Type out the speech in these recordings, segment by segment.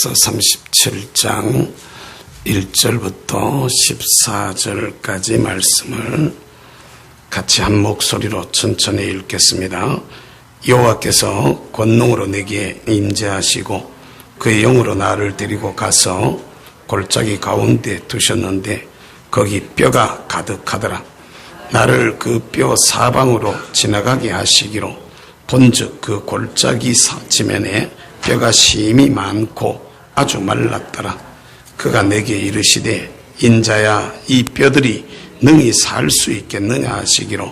역사 37장 1절부터 14절까지 말씀을 같이 한 목소리로 천천히 읽겠습니다. 여호와께서 권능으로 내게 임재하시고 그의 영으로 나를 데리고 가서 골짜기 가운데 두셨는데 거기 뼈가 가득하더라. 나를 그 뼈 사방으로 지나가게 하시기로 본즉 그 골짜기 지면에 뼈가 심이 많고 아주 말랐더라. 그가 내게 이르시되 인자야 이 뼈들이 능히 살 수 있겠느냐 하시기로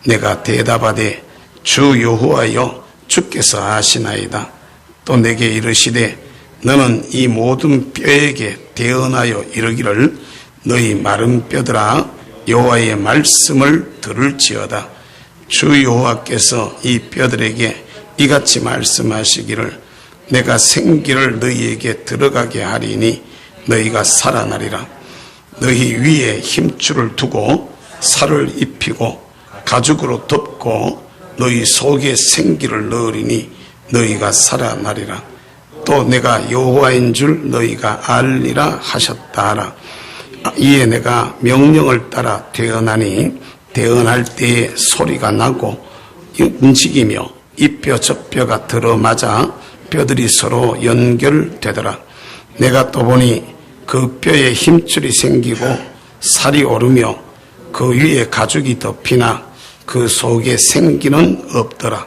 내가 대답하되 주 여호와여 주께서 아시나이다. 또 내게 이르시되 너는 이 모든 뼈에게 대언하여 이르기를 너희 마른 뼈들아 여호와의 말씀을 들을지어다. 주 여호와께서 이 뼈들에게 이같이 말씀하시기를 내가 생기를 너희에게 들어가게 하리니 너희가 살아나리라. 너희 위에 힘줄을 두고 살을 입히고 가죽으로 덮고 너희 속에 생기를 넣으리니 너희가 살아나리라. 또 내가 여호와인 줄 너희가 알리라 하셨다 하라. 이에 내가 명령을 따라 대언하니 대언할 때에 소리가 나고 움직이며 이 뼈 저 뼈가 들어맞아 뼈들이 서로 연결되더라. 내가 또 보니 그 뼈에 힘줄이 생기고 살이 오르며 그 위에 가죽이 덮이나 그 속에 생기는 없더라.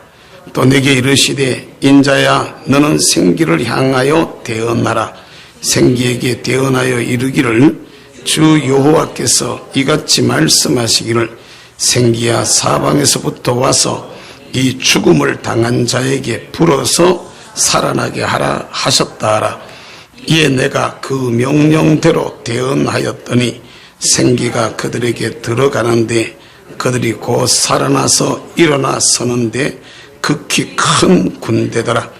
또 내게 이르시되 인자야 너는 생기를 향하여 대언하라. 생기에게 대언하여 이르기를 주 여호와께서 이같이 말씀하시기를 생기야 사방에서부터 와서 이 죽음을 당한 자에게 불어서 살아나게 하라 하셨다 하라. 이에 내가 그 명령대로 대언하였더니 생기가 그들에게 들어가는데 그들이 곧 살아나서 일어나 서는데 극히 큰 군대더라.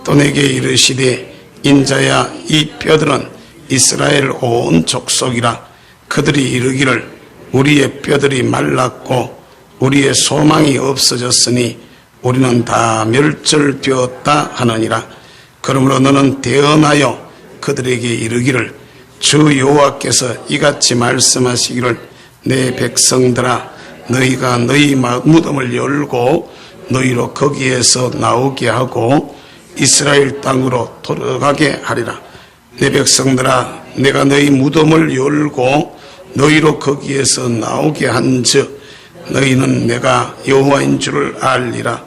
또 내게 이르시되 인자야 이 뼈들은 이스라엘 온 족속이라. 그들이 이르기를 우리의 뼈들이 말랐고 우리의 소망이 없어졌으니 우리는 다 멸절되었다 하느니라. 그러므로 너는 대언하여 그들에게 이르기를 주 여호와께서 이같이 말씀하시기를 내 백성들아 너희가 너희 무덤을 열고 너희로 거기에서 나오게 하고 이스라엘 땅으로 돌아가게 하리라. 내 백성들아 내가 너희 무덤을 열고 너희로 거기에서 나오게 한즉 너희는 내가 여호와인 줄을 알리라.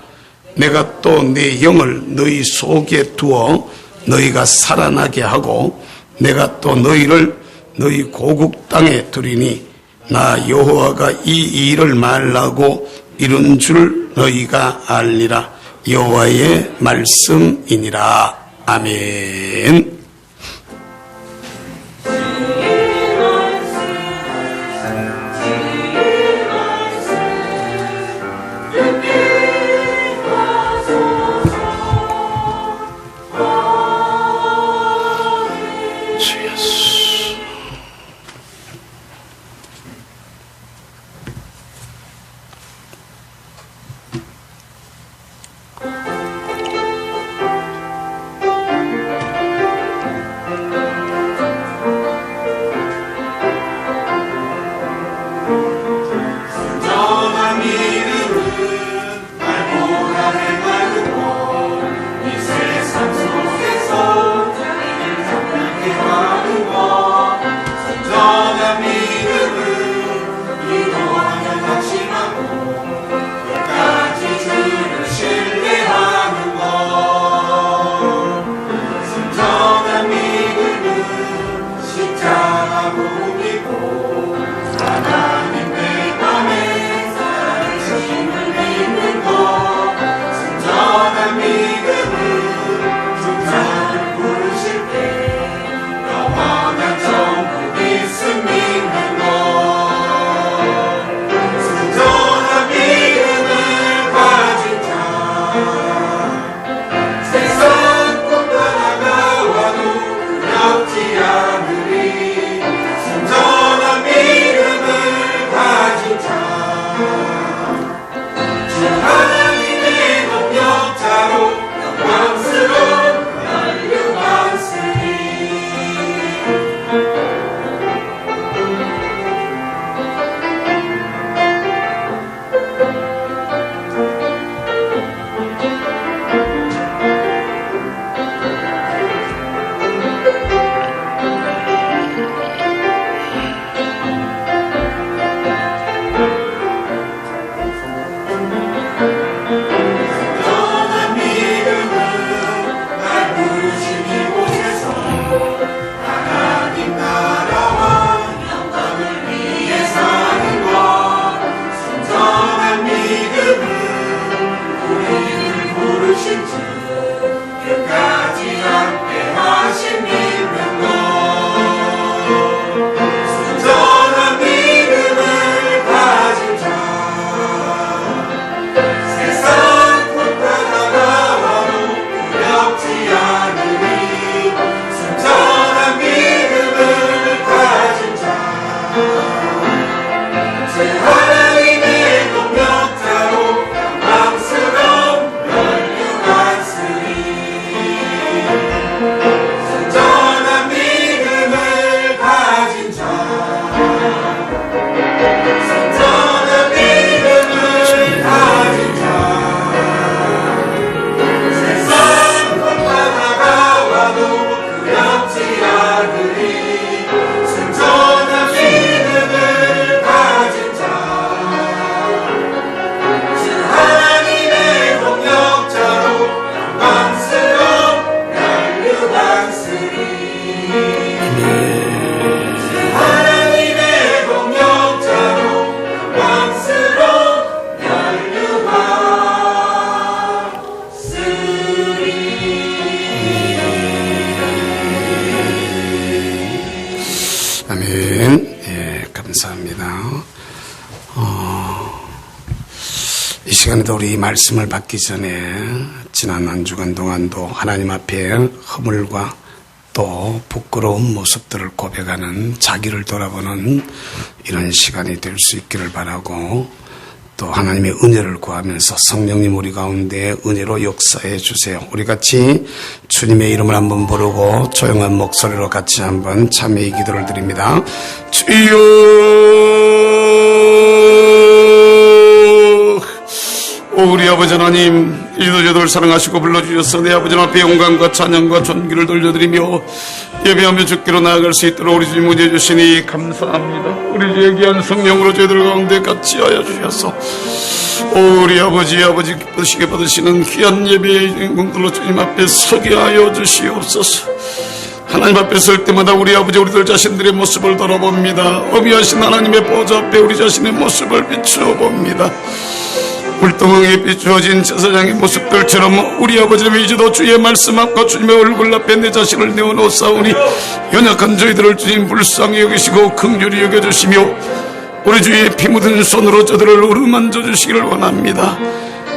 내가 또 내 영을 너희 속에 두어 너희가 살아나게 하고 내가 또 너희를 너희 고국 땅에 두리니 나 여호와가 이 일을 말하고 이룬 줄 너희가 알리라. 여호와의 말씀이니라. 아멘. 하나님의 동역자로 영광스러운 연류하으리. 아멘. 예, 감사합니다. 이 시간에도 우리 말씀을 받기 전에 지난 한 주간 동안도 하나님 앞에 허물과 또 부끄러운 모습들을 고백하는 자기를 돌아보는 이런 시간이 될 수 있기를 바라고, 또 하나님의 은혜를 구하면서 성령님 우리 가운데 은혜로 역사해 주세요. 우리 같이 주님의 이름을 한번 부르고 조용한 목소리로 같이 한번 참회의 기도를 드립니다. 주여, 우리 아버지 하나님, 이도 저들 사랑하시고 불러주셔서 내 아버지 앞에 영광과 찬양과 존귀를 돌려드리며 예배하며 주께로 나아갈 수 있도록 우리 주님 은혜 주시니 감사합니다. 우리 주의 귀한 성령으로 저희들 가운데 같이 하여 주셔서 우리 아버지 기쁘시게 받으시는 귀한 예배의 주인공들로 주님 앞에 서게 하여 주시옵소서. 하나님 앞에 설 때마다 우리 아버지 우리들 자신들의 모습을 돌아봅니다. 어미하신 하나님의 보좌 앞에 우리 자신의 모습을 비추어 봅니다. 물동멍에 비추어진 제사장의 모습들처럼 우리 아버지는 이제도 주의 말씀 앞과 주님의 얼굴 앞에 내 자신을 내어놓사오니 연약한 저희들을 주님 불쌍히 여기시고 긍휼히 여겨주시며 우리 주의 피 묻은 손으로 저들을 어루만져 주시기를 원합니다.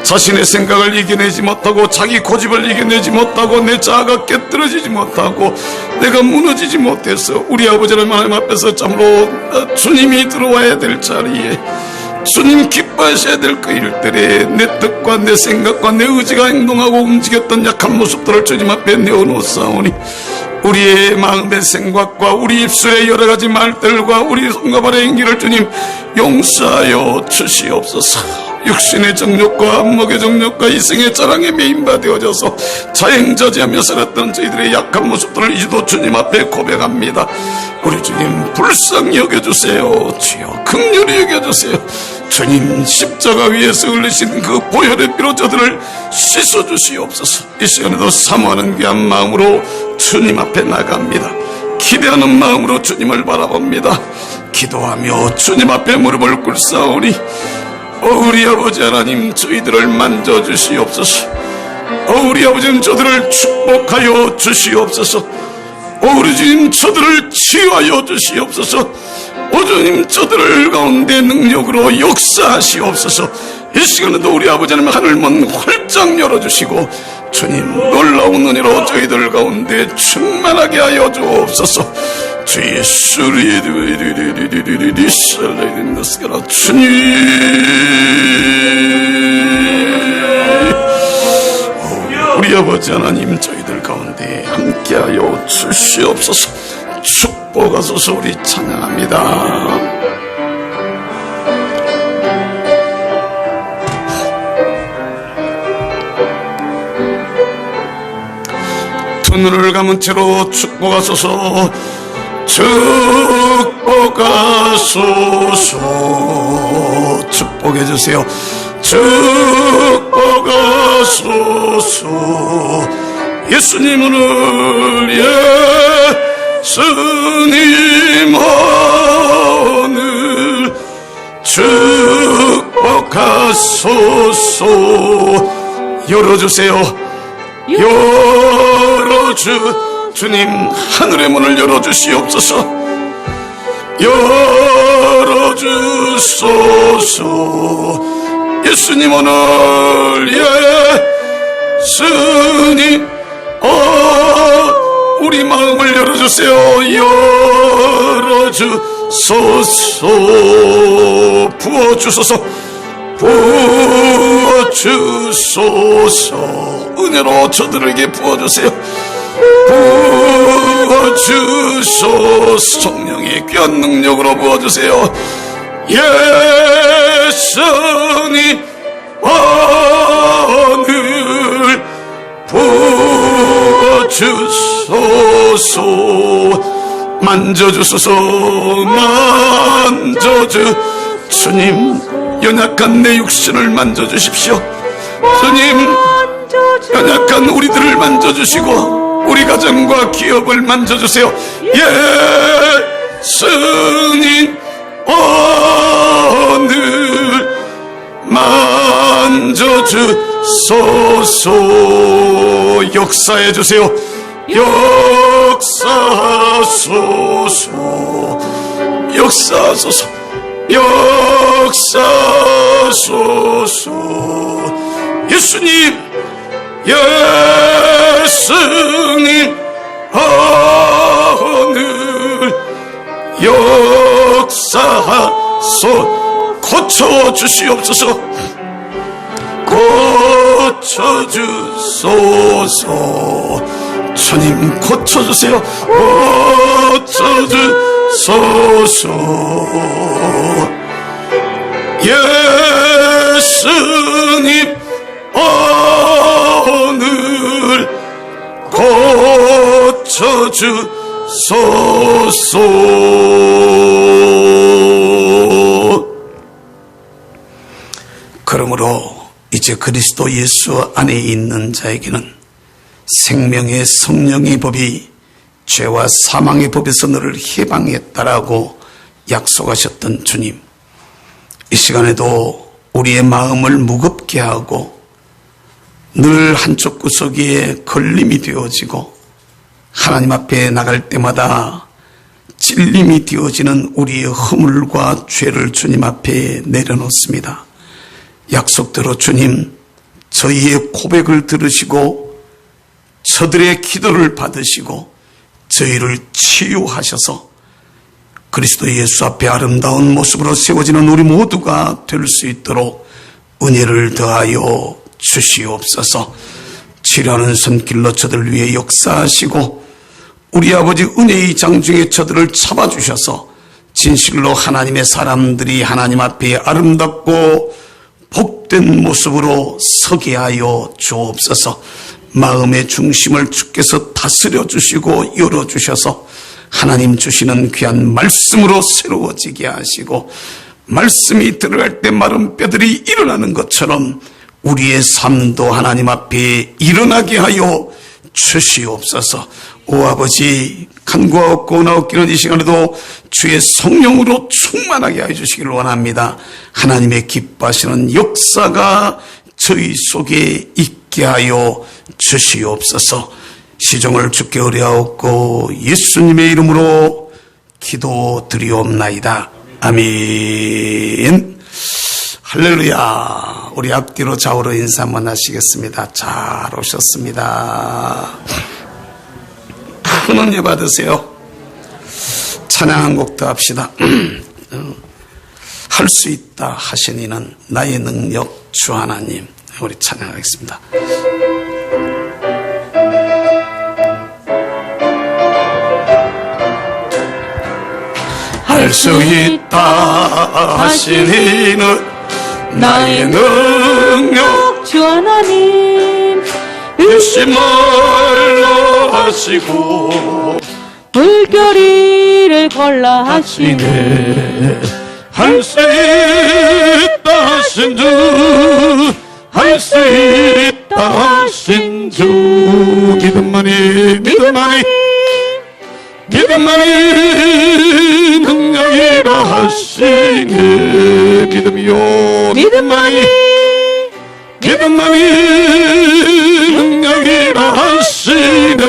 자신의 생각을 이겨내지 못하고 자기 고집을 이겨내지 못하고 내 자아가 깨뜨려지지 못하고 내가 무너지지 못해서 우리 아버지는 하나님 앞에서 참으로 주님이 들어와야 될 자리에 주님 기뻐하셔야 될 그 일들에 내 뜻과 내 생각과 내 의지가 행동하고 움직였던 약한 모습들을 주님 앞에 내어놓사오니 우리의 마음의 생각과 우리 입술의 여러 가지 말들과 우리 손과 발의 행기를 주님 용서하여 주시옵소서. 육신의 정욕과 안목의 정욕과 이생의 자랑에 메인바되어져서 자행자지하며 살았던 저희들의 약한 모습들을 이제도 주님 앞에 고백합니다. 우리 주님 불쌍히 여겨주세요. 주여 긍휼히 여겨주세요. 주님 십자가 위에서 흘리신 그 보혈의 피로 저들을 씻어주시옵소서. 이 시간에도 사모하는 귀한 마음으로 주님 앞에 나갑니다. 기대하는 마음으로 주님을 바라봅니다. 기도하며 주님 앞에 무릎을 꿇사오니 우리 아버지 하나님 저희들을 만져주시옵소서. 우리 아버지는 저들을 축복하여 주시옵소서. 우리 주님 저들을 치유하여 주시옵소서. 주님 저들을 가운데 능력으로 역사하시옵소서. 이 시간에도 우리 아버지 하나님 하늘문 활짝 열어주시고 주님 놀라운 은혜로 저희들 가운데 충만하게 하여 주옵소서. 주 예수의 주님 우리 아버지 하나님 저희들 가운데 함께하여 주시옵소서. 축복하소서. 우리 찬양합니다. 두 눈을 감은 채로 축복하소서. 축복하소서. 축복해주세요. 축복하소서. 예수님 오늘 예수님 오늘 축복하소서. 열어주세요. 주님 하늘의 문을 열어주시옵소서. 열어주소서. 예수님 오늘 예수님 우리 마음을 열어주세요. 열어주소서. 부어주소서. 부어주소서. 은혜로 저들에게 부어주세요. 부어주소서. 성령의 귀한 능력으로 부어주세요. 예수님 오늘 부어주소서. 만져주소서. 주님 연약한 내 육신을 만져주십시오. 주님 연약한 우리들을 만져주시고 우리 가정과 기업을 만져주세요. 예수님 오늘 만져주소서. 역사해주세요. 역사하소서. 역사하소서. 역사하소서. 예수님 예수님 오늘 역사하소. 고쳐주시옵소서. 고쳐주소서. 주님 고쳐주세요. 고쳐주소서. 예수님 오늘 고쳐주소서. 그러므로 이제 그리스도 예수 안에 있는 자에게는 생명의 성령의 법이 죄와 사망의 법에서 너를 해방했다라고 약속하셨던 주님, 이 시간에도 우리의 마음을 무겁게 하고 늘 한쪽 구석에 걸림이 되어지고 하나님 앞에 나갈 때마다 찔림이 되어지는 우리의 허물과 죄를 주님 앞에 내려놓습니다. 약속대로 주님, 저희의 고백을 들으시고 저들의 기도를 받으시고 저희를 치유하셔서 그리스도 예수 앞에 아름다운 모습으로 세워지는 우리 모두가 될 수 있도록 은혜를 더하여 주시옵소서. 치료하는 손길로 저들 위해 역사하시고 우리 아버지 은혜의 장중에 저들을 잡아주셔서 진실로 하나님의 사람들이 하나님 앞에 아름답고 복된 모습으로 서게 하여 주옵소서. 마음의 중심을 주께서 다스려 주시고 열어주셔서 하나님 주시는 귀한 말씀으로 새로워지게 하시고 말씀이 들어갈 때 마른 뼈들이 일어나는 것처럼 우리의 삶도 하나님 앞에 일어나게 하여 주시옵소서. 오 아버지, 간구하옵고 나옵기는 이 시간에도 주의 성령으로 충만하게 하여 주시기를 원합니다. 하나님의 기뻐하시는 역사가 저희 속에 있게 하여 주시옵소서. 시종을 주께 의뢰하옵고 예수님의 이름으로 기도드리옵나이다. 아멘. 할렐루야. 우리 앞뒤로 좌우로 인사 한번 하시겠습니다. 잘 오셨습니다. 큰 은혜 받으세요. 찬양 한 곡 더 합시다. 할 수 있다 하신 이는 나의 능력 주 하나님. 우리 찬양하겠습니다. 할 수 있다 하신 이는 나의 능력 주 하나님. 일심말로 하시고 물결이를 걸라 하시네. 할 수 있다 하신 주, 할 수 있다 하신 주. 믿음만이 믿음만이 믿음만이 능력이라 하시네. 믿음이요 믿음만이 믿음만이 능력이라 하시네.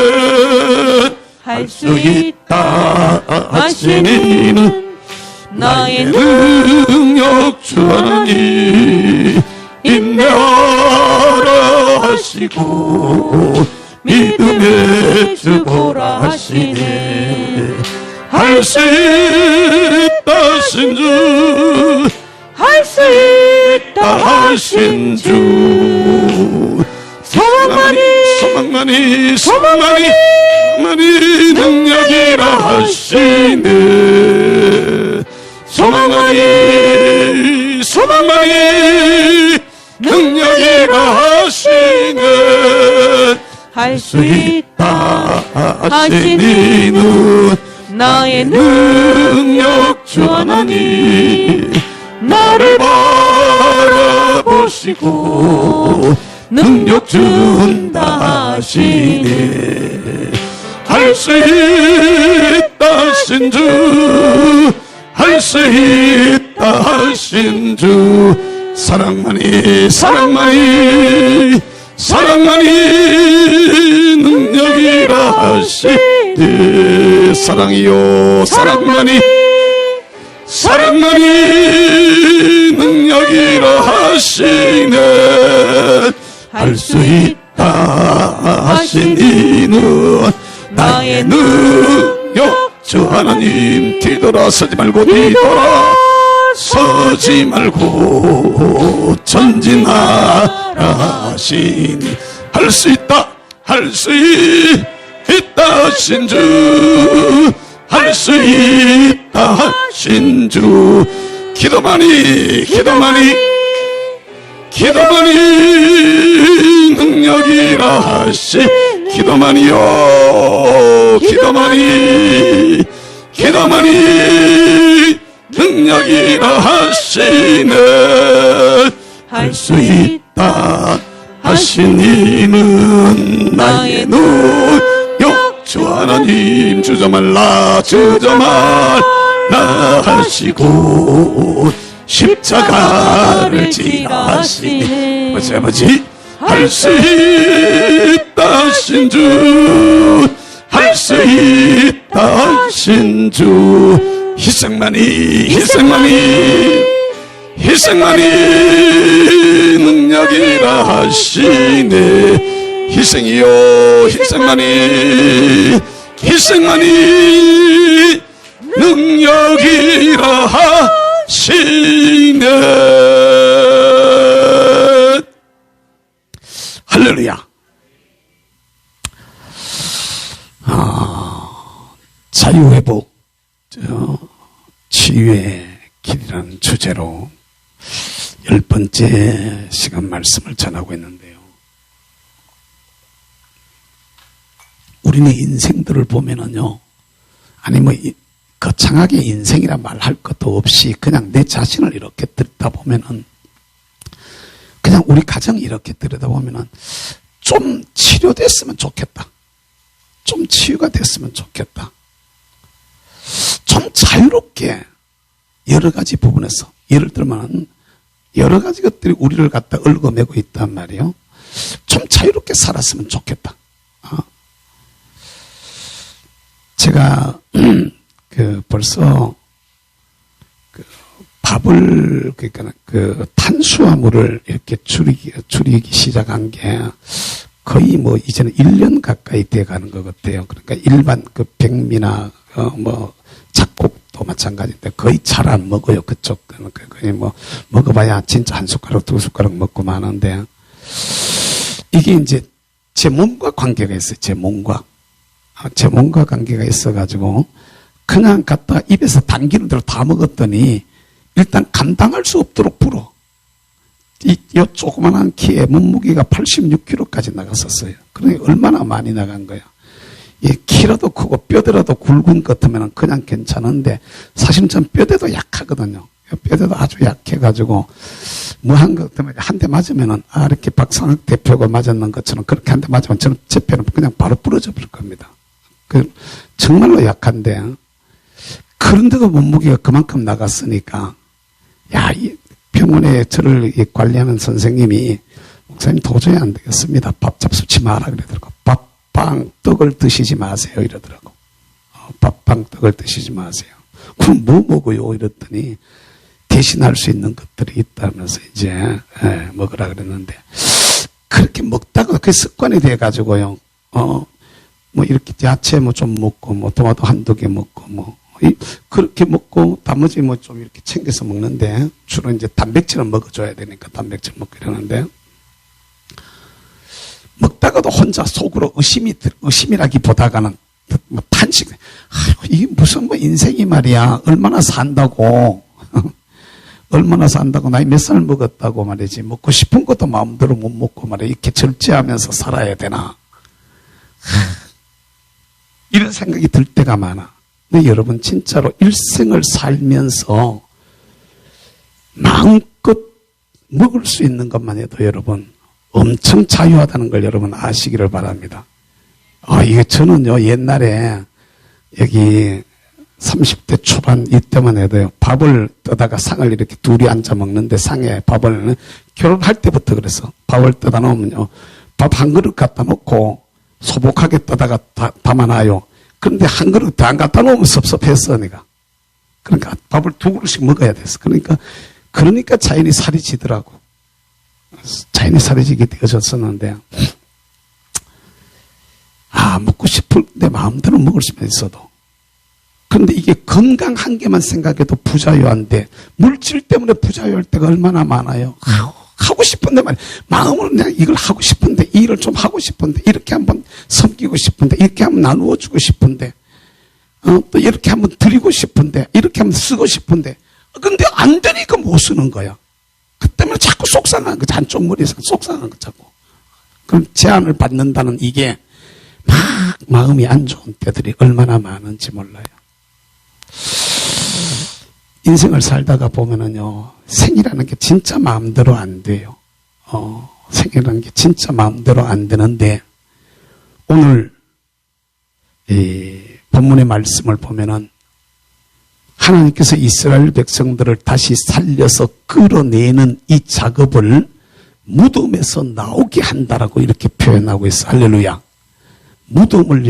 할 수 있다 하시니는 나의 능력 주 하나님. 인내하라 하시고 믿음의 주 보라 하시네. 할 수 있다 하신 주, 할 수 있다 하신 주. 소망만이 능력이라 하시네. 소망만이 능력이라 하시네. 할 수 있다 하시니는 나의 능력 주 하나님. 나를 바라보시고 능력 준다 하시네. 할 수 있다 하신 주, 할 수 있다 하신 주, 사랑만이 사랑만이 사랑만이 능력이라 하시네. 사랑이요 사랑만이 사랑만이 능력이라 하시네. 할 수 있다 하신 이는 나의 능력 주 하나님. 뒤돌아서지 말고 뒤돌아서지 말고 전진하라 하시니. 할 수 있다 할 수 있다 하신 주, 할 수 있다 하신 주, 기도만이 기도만이 기도만이 능력이라 하시. 기도만이요 기도만이 기도만이 능력이라 하시네. 할 수 있다 하신 이는 나의 능력 주 하나님. 주저말라 주저말라 하시고 십자가를 지하시니. 아버지 할 수 있다 하신 주, 할 수 있다 하신 주, 희생만이 희생만이 희생만이 능력이라 하시네. 희생이요 희생만이 희생만이 능력이라 하시네. 할렐루야. 자유회복 치유의 길이라는 주제로 10번째 시간 말씀을 전하고 있는데요. 우리네 인생들을 보면은요, 아니 거창하게 인생이라 말할 것도 없이 그냥 내 자신을 이렇게 들여다보면은, 그냥 우리 가정이 이렇게 들여다보면은 좀 치료됐으면 좋겠다, 좀 치유가 됐으면 좋겠다, 좀 자유롭게 여러 가지 부분에서, 예를 들면 여러 가지 것들이 우리를 갖다 얽어매고 있단 말이에요. 좀 자유롭게 살았으면 좋겠다. 제가 벌써 밥을, 그러니까 탄수화물을 이렇게 줄이기 시작한 게 거의 이제는 1년 가까이 돼 가는 것 같아요. 그러니까 일반 백미나 잡곡도 마찬가지인데 거의 잘 안 먹어요. 그쪽 거의 먹어봐야 진짜 한 숟가락 두 숟가락 먹고 마는데, 이게 이제 제 몸과 관계가 있어요. 제 몸과 관계가 있어가지고 그냥 갖다 입에서 당기는 대로 다 먹었더니 일단 감당할 수 없도록 불어. 요 조그만한 키에 몸무게가 86kg까지 나갔었어요. 그러니까 얼마나 많이 나간 거야. 키라도 크고 뼈대라도 굵은 것 같으면 그냥 괜찮은데, 사실은 전 뼈대도 약하거든요. 뼈대도 아주 약해가지고 한 것 때문에 한 대 맞으면은, 이렇게 박상학 대표가 맞았는 것처럼 그렇게 한 대 맞으면 저는 제 뼈는 그냥 바로 부러져 버릴 겁니다. 정말로 약한데, 그런데도 몸무게가 그만큼 나갔으니까, 이 병원에 저를 관리하는 선생님이, 목사님 도저히 안 되겠습니다. 밥 잡수지 마라 그러더라고. 밥빵 떡을 드시지 마세요 이러더라고. 밥빵 떡을 드시지 마세요. 그럼 뭐 먹어요 이랬더니, 대신할 수 있는 것들이 있다면서 이제 먹으라 그랬는데, 그렇게 먹다가 그 습관이 돼가지고요. 이렇게 야채 좀 먹고, 토마토 한두 개 먹고, 그렇게 먹고, 나머지 좀 이렇게 챙겨서 먹는데, 주로 이제 단백질을 먹어줘야 되니까 단백질 먹고 이러는데, 먹다가도 혼자 속으로 의심이라기보다가는 탄식. 이게 무슨 인생이 말이야. 얼마나 산다고. 얼마나 산다고. 나이 몇 살 먹었다고 말이지. 먹고 싶은 것도 마음대로 못 먹고 말이야. 이렇게 절제하면서 살아야 되나. 이런 생각이 들 때가 많아. 근데 여러분, 진짜로 일생을 살면서 마음껏 먹을 수 있는 것만 해도 여러분, 엄청 자유하다는 걸 여러분 아시기를 바랍니다. 이게 저는요, 옛날에 여기 30대 초반 이때만 해도요, 밥을 떠다가 상을 이렇게 둘이 앉아 먹는데 상에 밥을, 결혼할 때부터 그랬어. 밥을 떠다 놓으면요, 밥 한 그릇 갖다 놓고 소복하게 떠다가 담아놔요. 그런데 한 그릇 더 안 갖다 놓으면 섭섭했어, 내가. 그러니까 밥을 두 그릇씩 먹어야 됐어. 그러니까 자연히 살이 지더라고. 자연히 살이 지게 되어졌었는데, 먹고 싶을 때 마음대로 먹을 수만 있어도. 그런데 이게 건강 한 개만 생각해도 부자유한데, 물질 때문에 부자유할 때가 얼마나 많아요. 하고 싶은데 말이야. 마음으로 그냥 이걸 하고 싶은데, 이 일을 좀 하고 싶은데, 이렇게 한번 섬기고 싶은데, 이렇게 한번 나누어 주고 싶은데, 또 이렇게 한번 드리고 싶은데, 이렇게 한번 쓰고 싶은데, 근데 안 되니까 못 쓰는 거야. 그 때문에 자꾸 속상한 거지. 한쪽 머리에서 속상한 거 자꾸. 그럼 제안을 받는다는 이게 막 마음이 안 좋은 때들이 얼마나 많은지 몰라요. 인생을 살다가 보면은요, 생이라는 게 진짜 마음대로 안 돼요. 생이라는 게 진짜 마음대로 안 되는데, 오늘 이 본문의 말씀을 보면은 하나님께서 이스라엘 백성들을 다시 살려서 끌어내는 이 작업을 무덤에서 나오게 한다라고 이렇게 표현하고 있어. 할렐루야. 무덤을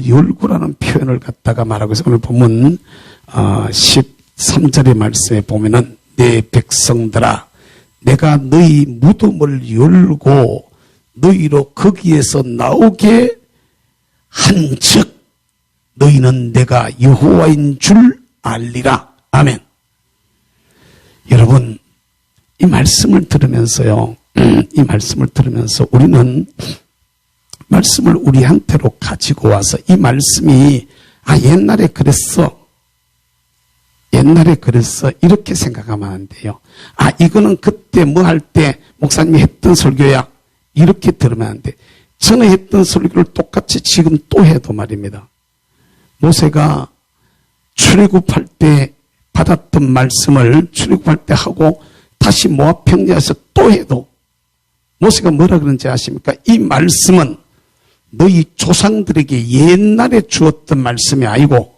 열고라는 표현을 갖다가 말하고 있어. 오늘 본문 13절의 말씀에 보면은, 내 백성들아, 내가 너희 무덤을 열고 너희로 거기에서 나오게 한즉 너희는 내가 여호와인 줄 알리라. 아멘. 여러분, 이 말씀을 들으면서요, 이 말씀을 들으면서 우리는 말씀을 우리한테로 가지고 와서 이 말씀이 옛날에 그랬어, 이렇게 생각하면 안 돼요. 이거는 그때 뭐 할 때 목사님이 했던 설교야, 이렇게 들으면 안 돼. 전에 했던 설교를 똑같이 지금 또 해도 말입니다. 모세가 출애굽할 때 받았던 말씀을 출애굽할 때 하고 다시 모압 평야에서 또 해도 모세가 뭐라 그런지 아십니까? 이 말씀은 너희 조상들에게 옛날에 주었던 말씀이 아니고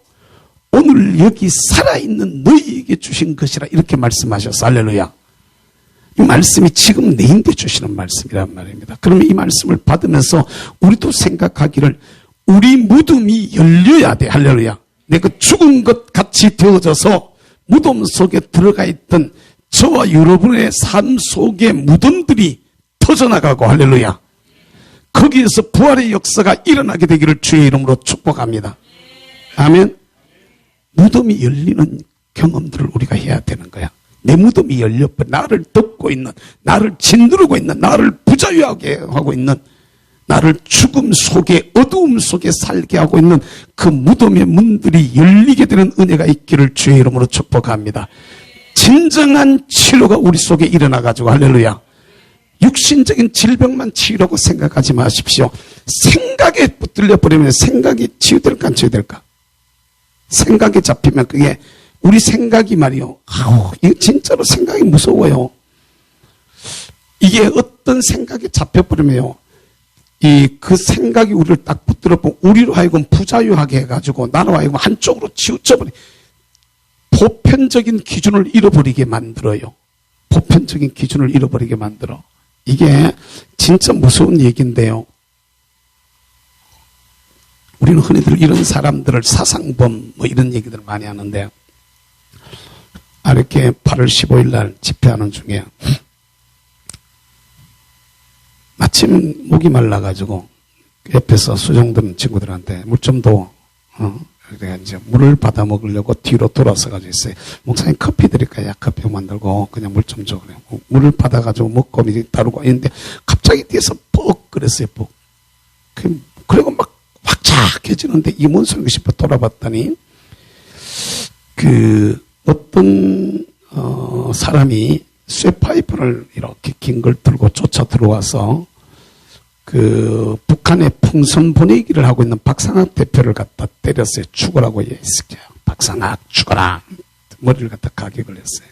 오늘 여기 살아있는 너희에게 주신 것이라, 이렇게 말씀하셨어. 할렐루야. 이 말씀이 지금 내인데 주시는 말씀이란 말입니다. 그러면 이 말씀을 받으면서 우리도 생각하기를, 우리 무덤이 열려야 돼. 할렐루야. 내가 죽은 것 같이 되어져서 무덤 속에 들어가 있던 저와 여러분의 삶 속의 무덤들이 터져나가고, 할렐루야, 거기에서 부활의 역사가 일어나게 되기를 주의 이름으로 축복합니다. 아멘. 무덤이 열리는 경험들을 우리가 해야 되는 거야. 내 무덤이 열려버려. 나를 덮고 있는, 나를 짓누르고 있는, 나를 부자유하게 하고 있는, 나를 죽음 속에, 어두움 속에 살게 하고 있는 그 무덤의 문들이 열리게 되는 은혜가 있기를 주의 이름으로 축복합니다. 진정한 치료가 우리 속에 일어나가지고, 할렐루야, 육신적인 질병만 치유라고 생각하지 마십시오. 생각에 붙들려 버리면 생각이 치유될까 안 치유될까? 생각에 잡히면 그게 우리 생각이 말이요. 이거 진짜로 생각이 무서워요. 이게 어떤 생각에 잡혀버리면요, 그 생각이 우리를 딱 붙들어 보면 우리로 하여금 부자유하게 해가지고 나로 하여금 한쪽으로 치우쳐버리, 보편적인 기준을 잃어버리게 만들어요. 보편적인 기준을 잃어버리게 만들어. 이게 진짜 무서운 얘기인데요. 우리는 흔히들 이런 사람들을 사상범 뭐 이런 얘기들 많이 하는데, 이렇게 8월 15일 날 집회하는 중에 마침 목이 말라가지고 옆에서 수정드는 친구들한테 물 좀 더, 그래가 이제 물을 받아 먹으려고 뒤로 돌아서가지고 있어요. 목사님 커피 드릴까요? 커피 만들고 그냥 물 좀 줘. 그래. 물을 받아가지고 먹고 이제 따르고 있는데 갑자기 뒤에서 뻑 그랬어요. 뻑. 그리고 막 확착해지는데 이 뭔 소리인가 싶어 돌아봤더니 어떤 사람이 쇠파이프를 이렇게 긴 걸 들고 쫓아 들어와서 북한의 풍선 분위기를 하고 있는 박상학 대표를 갖다 때렸어요. 죽으라고 했어요. 박상학 죽어라. 머리를 갖다 가격을 했어요.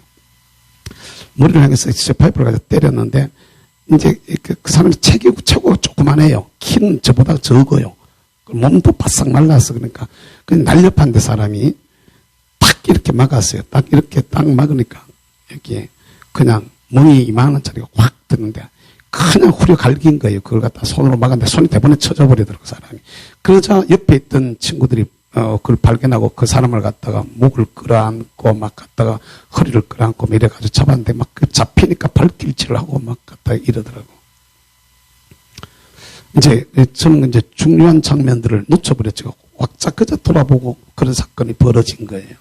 머리를 향해서 쇠파이프를 갖다 때렸는데 이제 그 사람이 체구가 조그만해요. 키는 저보다 적어요. 몸도 바싹 말라서 그러니까 그냥 날렵한데 사람이 딱 이렇게 막았어요. 딱 이렇게 딱 막으니까 여기에 그냥 멍이 2만 원짜리가 확 드는데 그냥 후려 갈긴 거예요. 그걸 갖다 손으로 막았는데 손이 대번에 쳐져 버리더라고 사람이. 그러자 옆에 있던 친구들이 그걸 발견하고 그 사람을 갖다가 목을 끌어안고 막 갖다가 허리를 끌어안고 막 이래가지고 잡았는데 막 잡히니까 발길질을 하고 막 갖다가 이러더라고. 이제 저는 이제 중요한 장면들을 놓쳐버렸죠. 왁자 그저 돌아보고 그런 사건이 벌어진 거예요.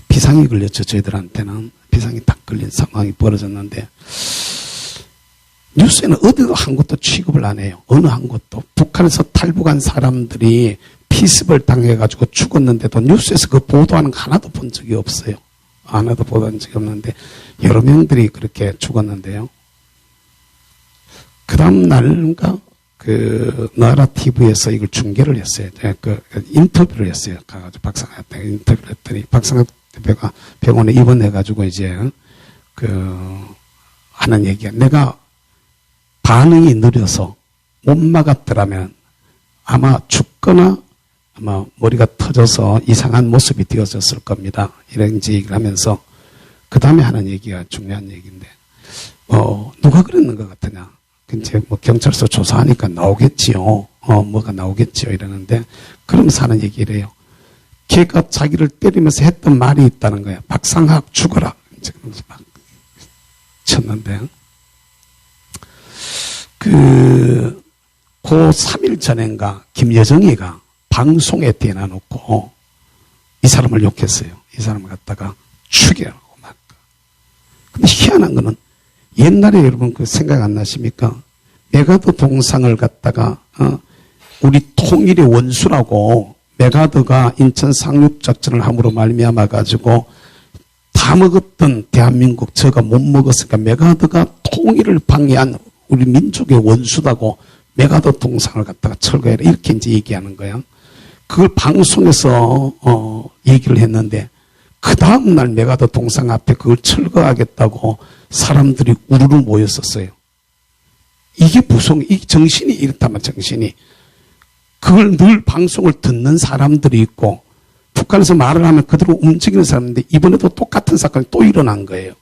비상이 걸렸죠. 저희들한테는 비상이 딱 걸린 상황이 벌어졌는데 뉴스에는 어디도 한 곳도 취급을 안 해요. 어느 한 곳도. 북한에서 탈북한 사람들이 피습을 당해가지고 죽었는데도 뉴스에서 그 보도하는 거 하나도 본 적이 없어요. 하나도 보도한 적이 없는데 여러 명들이 그렇게 죽었는데요. 그 다음 날인가 그 나라 TV에서 이걸 중계를 했어요. 그 인터뷰를 했어요. 가가지고 박상학한테 인터뷰를 했더니 박상학 대표가 병원에 입원해가지고 이제 하는 얘기가 내가 반응이 느려서 못 막았더라면 아마 죽거나 아마 머리가 터져서 이상한 모습이 되어졌을 겁니다. 이런 얘기를 하면서 그 다음에 하는 얘기가 중요한 얘기인데 누가 그랬는 것 같으냐. 이제 뭐 경찰서 조사하니까 나오겠지요. 뭐가 나오겠지요. 이러는데 그러면서 하는 얘기래요. 걔가 자기를 때리면서 했던 말이 있다는 거야. 박상학 죽어라. 이제 그러면서 막 쳤는데 그 3일 전인가 김여정이가 방송에 대놔놓고 이 사람을 욕했어요. 이 사람을 갖다가 죽여라고 막. 근데 희한한 거는 옛날에 여러분 그 생각 안 나십니까? 메가드 동상을 갖다가 우리 통일의 원수라고 메가드가 인천 상륙작전을 함으로 말미암아 가지고 다 먹었던 대한민국 저가 못 먹었으니까 메가드가 통일을 방해한 우리 민족의 원수다고 메가드 동상을 갖다가 철거해라 이렇게 이제 얘기하는 거야. 그걸 방송에서 얘기를 했는데 그 다음날 메가드 동상 앞에 그걸 철거하겠다고 사람들이 우르르 모였었어요. 이게 이 정신이 이렇다면 정신이. 그걸 늘 방송을 듣는 사람들이 있고 북한에서 말을 하면 그대로 움직이는 사람인데 이번에도 똑같은 사건이 또 일어난 거예요.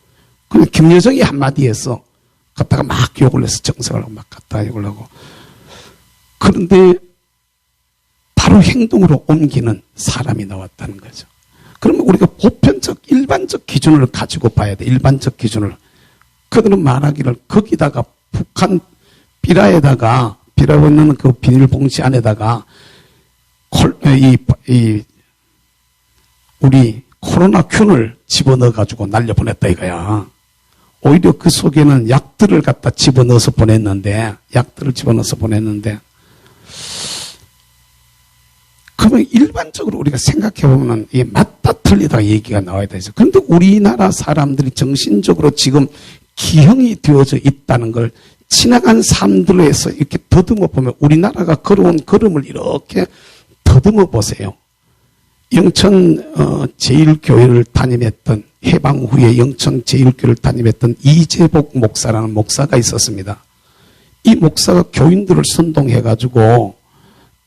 그냥 김여정이 한마디 해서 갖다가 막 욕을 해서 정색을 하고 막 갖다가 욕을 하고. 그런데 바로 행동으로 옮기는 사람이 나왔다는 거죠. 그러면 우리가 보편적, 일반적 기준을 가지고 봐야 돼. 일반적 기준을. 그들은 말하기를 거기다가 북한 비라고 있는 그 비닐봉지 안에다가 우리 코로나균을 집어넣어가지고 날려보냈다 이거야. 오히려 그 속에는 약들을 갖다 집어넣어서 보냈는데 그러면 일반적으로 우리가 생각해보면 이게 맞다 틀리다 얘기가 나와야 되죠. 그런데 우리나라 사람들이 정신적으로 지금 기형이 되어져 있다는 걸 지나간 삶들에서 이렇게 더듬어 보면 우리나라가 걸어온 걸음을 이렇게 더듬어 보세요. 영천 제1교회를 담임했던 해방 후에 영천 제1교회를 담임했던 이재복 목사라는 목사가 있었습니다. 이 목사가 교인들을 선동해가지고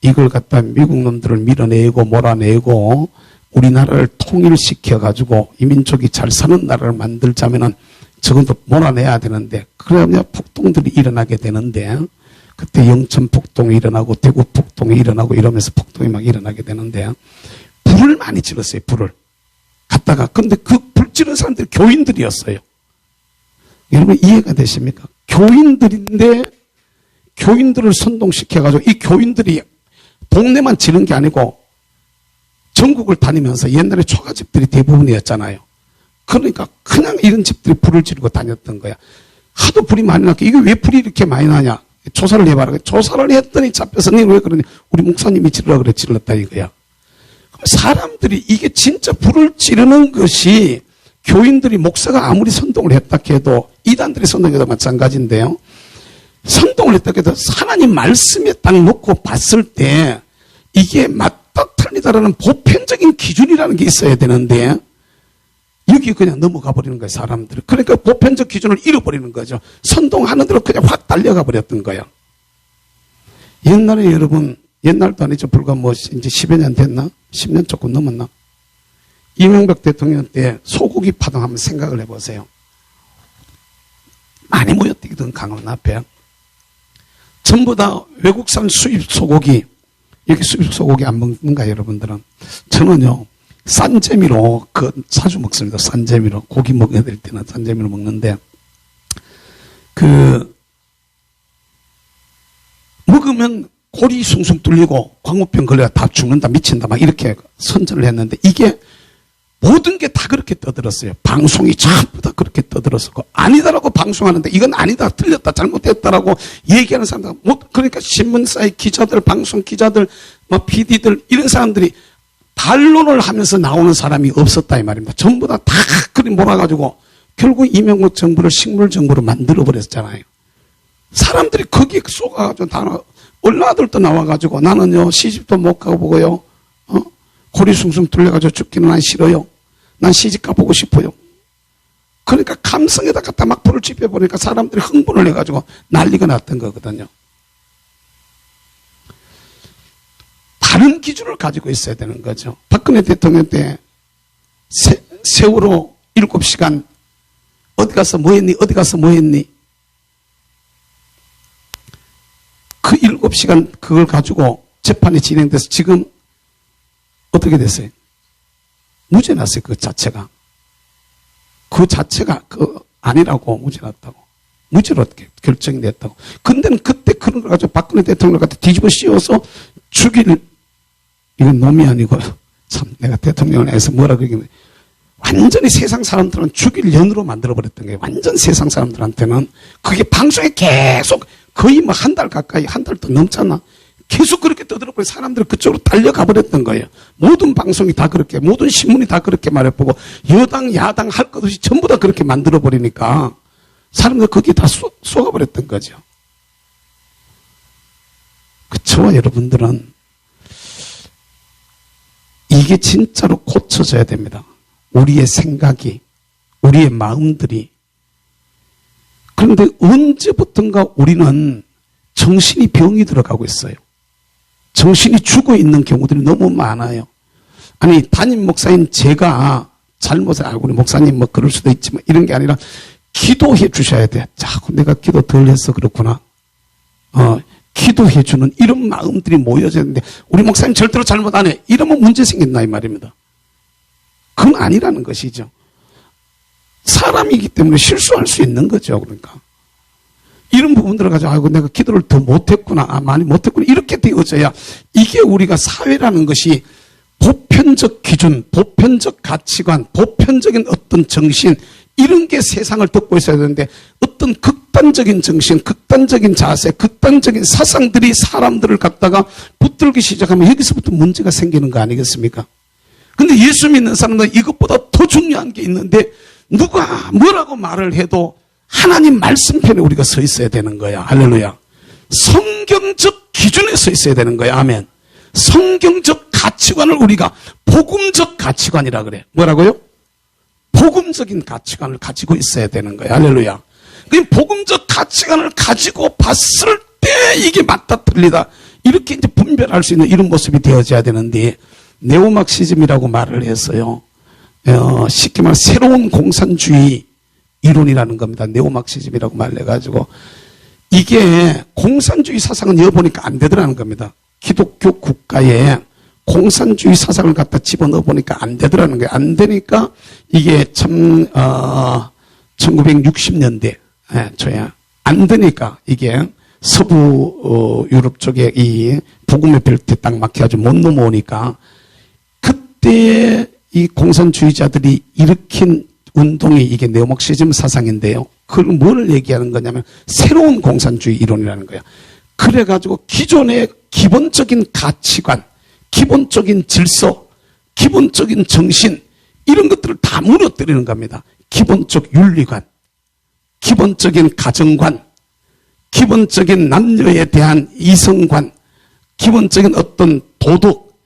이걸 갖다 미국 놈들을 밀어내고 몰아내고 우리나라를 통일시켜가지고 이 민족이 잘 사는 나라를 만들자면은 적어도 몰아내야 되는데 그러면 폭동들이 일어나게 되는데 그때 영천 폭동이 일어나고 대구 폭동이 일어나고 이러면서 폭동이 막 일어나게 되는데 불을 많이 질렀어요. 불을 갖다가. 그런데 그 불 지른 사람들이 교인들이었어요. 여러분 이해가 되십니까? 교인들인데 교인들을 선동시켜가지고 이 교인들이 동네만 지른 게 아니고 전국을 다니면서 옛날에 초가집들이 대부분이었잖아요. 그러니까 그냥 이런 집들이 불을 지르고 다녔던 거야. 하도 불이 많이 나니까 이게 왜 불이 이렇게 많이 나냐. 조사를 해봐라. 조사를 했더니 잡혀서 니 왜 그러냐. 우리 목사님이 지르라 그래 질렀다 이거야. 그럼 사람들이 이게 진짜 불을 지르는 것이 교인들이 목사가 아무리 선동을 했다 해도 이단들이 선동해도 마찬가지인데요. 선동을 했다 해도 하나님 말씀에 딱 놓고 봤을 때 이게 맞다 틀리다라는 보편적인 기준이라는 게 있어야 되는데 여기 거기 그냥 넘어가 버리는 거예요, 사람들이. 그러니까 보편적 기준을 잃어버리는 거죠. 선동하는 대로 그냥 확 달려가 버렸던 거예요. 옛날에 여러분, 옛날도 아니죠. 불과 뭐 이제 10여 년 됐나? 10년 조금 넘었나? 이명박 대통령 때 소고기 파동 한번 생각을 해보세요. 많이 모였던 강원 앞에. 전부 다 외국산 수입 소고기, 여기 수입 소고기 안 먹는가, 여러분들은? 저는요, 싼 재미로 자주 먹습니다. 싼 재미로. 고기 먹어야 될 때는 싼 재미로 먹는데, 먹으면 골이 숭숭 뚫리고 광우병 걸려야 다 죽는다, 미친다, 막 이렇게 선전을 했는데, 이게 모든 게 다 그렇게 떠들었어요. 방송이 전부 다 그렇게 떠들었었고, 아니다라고 방송하는데, 이건 아니다, 틀렸다, 잘못됐다라고 얘기하는 사람들, 그러니까 신문사의 기자들, 방송 기자들, 뭐 PD들, 이런 사람들이 반론을 하면서 나오는 사람이 없었다, 이 말입니다. 전부 다 그리 몰아가지고, 결국 이명박 정부를 식물 정부로 만들어버렸잖아요. 사람들이 거기에 쏘가지고 다, 얼라들도 나와가지고, 나는요, 시집도 못 가보고요, 골이 숭숭 뚫려가지고 죽기는 난 싫어요. 난 시집 가보고 싶어요. 그러니까 감성에다 갖다 막 불을 지펴보니까 사람들이 흥분을 해가지고 난리가 났던 거거든요. 다른 기준을 가지고 있어야 되는 거죠. 박근혜 대통령 때 세월호 7시간 어디 가서 뭐 했니? 어디 가서 뭐 했니? 그 7시간 그걸 가지고 재판이 진행돼서 지금 어떻게 됐어요? 무죄 났어요, 그 자체가. 그 자체가 아니라고 무죄 났다고. 무죄로 결정이 됐다고. 근데는 그때 그런 걸 가지고 박근혜 대통령 같은 뒤집어 씌워서 이건 놈이 아니고, 참, 내가 대통령을 해서 뭐라 그러겠네. 완전히 세상 사람들은 죽일 년으로 만들어버렸던 거예요. 완전 세상 사람들한테는. 그게 방송에 계속 거의 뭐 한 달 가까이, 한 달도 넘잖아. 계속 그렇게 떠들어버려 사람들이 그쪽으로 달려가 버렸던 거예요. 모든 방송이 다 그렇게, 모든 신문이 다 그렇게 말해보고, 여당, 야당 할 것 없이 전부 다 그렇게 만들어버리니까, 사람들 거기에 다 쏘가버렸던 거죠. 저와 여러분들은, 이게 진짜로 고쳐져야 됩니다. 우리의 생각이, 우리의 마음들이. 그런데 언제부턴가 우리는 정신이 병이 들어가고 있어요. 정신이 죽어 있는 경우들이 너무 많아요. 아니, 담임 목사인 제가 잘못을 알고, 우리 목사님 뭐 그럴 수도 있지만 이런 게 아니라 기도해 주셔야 돼. 자꾸 내가 기도 덜 해서 그렇구나. 기도해 주는 이런 마음들이 모여져야 되는데, 우리 목사님 절대로 잘못 안 해. 이러면 문제 생긴다, 이 말입니다. 그건 아니라는 것이죠. 사람이기 때문에 실수할 수 있는 거죠, 그러니까. 이런 부분들을 가지고, 아이고, 내가 기도를 더 못했구나, 많이 못했구나, 이렇게 되어져야, 이게 우리가 사회라는 것이 보편적 기준, 보편적 가치관, 보편적인 어떤 정신, 이런 게 세상을 덮고 있어야 되는데, 어떤 극단적인 정신, 극단적인 자세, 극단적인 사상들이 사람들을 갖다가 붙들기 시작하면 여기서부터 문제가 생기는 거 아니겠습니까? 근데 예수 믿는 사람들은 이것보다 더 중요한 게 있는데, 누가 뭐라고 말을 해도 하나님 말씀 편에 우리가 서 있어야 되는 거야. 할렐루야. 성경적 기준에 서 있어야 되는 거야. 아멘. 성경적 가치관을 우리가 복음적 가치관이라 그래. 뭐라고요? 복음적인 가치관을 가지고 있어야 되는 거야. 할렐루야. 그 복음적 가치관을 가지고 봤을 때 이게 맞다 틀리다 이렇게 이제 분별할 수 있는 이런 모습이 되어져야 되는데, 네오막시즘이라고 말을 해서요. 쉽게 말해 새로운 공산주의 이론이라는 겁니다. 네오막시즘이라고 말해가지고, 이게 공산주의 사상은 넣어보니까 안 되더라는 겁니다. 기독교 국가에 공산주의 사상을 갖다 집어넣어 보니까 안 되더라는 거예요. 안 되니까 이게 참 1960년대 저야 안 되니까 이게 서부 유럽 쪽에 이 복음의 벨트에 딱 막혀가지고 못 넘어오니까, 그때 이 공산주의자들이 일으킨 운동이 이게 네오막시즘 사상인데요. 그걸 뭘 얘기하는 거냐면 새로운 공산주의 이론이라는 거예요. 그래가지고 기존의 기본적인 가치관, 기본적인 질서, 기본적인 정신, 이런 것들을 다 무너뜨리는 겁니다. 기본적 윤리관, 기본적인 가정관, 기본적인 남녀에 대한 이성관, 기본적인 어떤 도덕,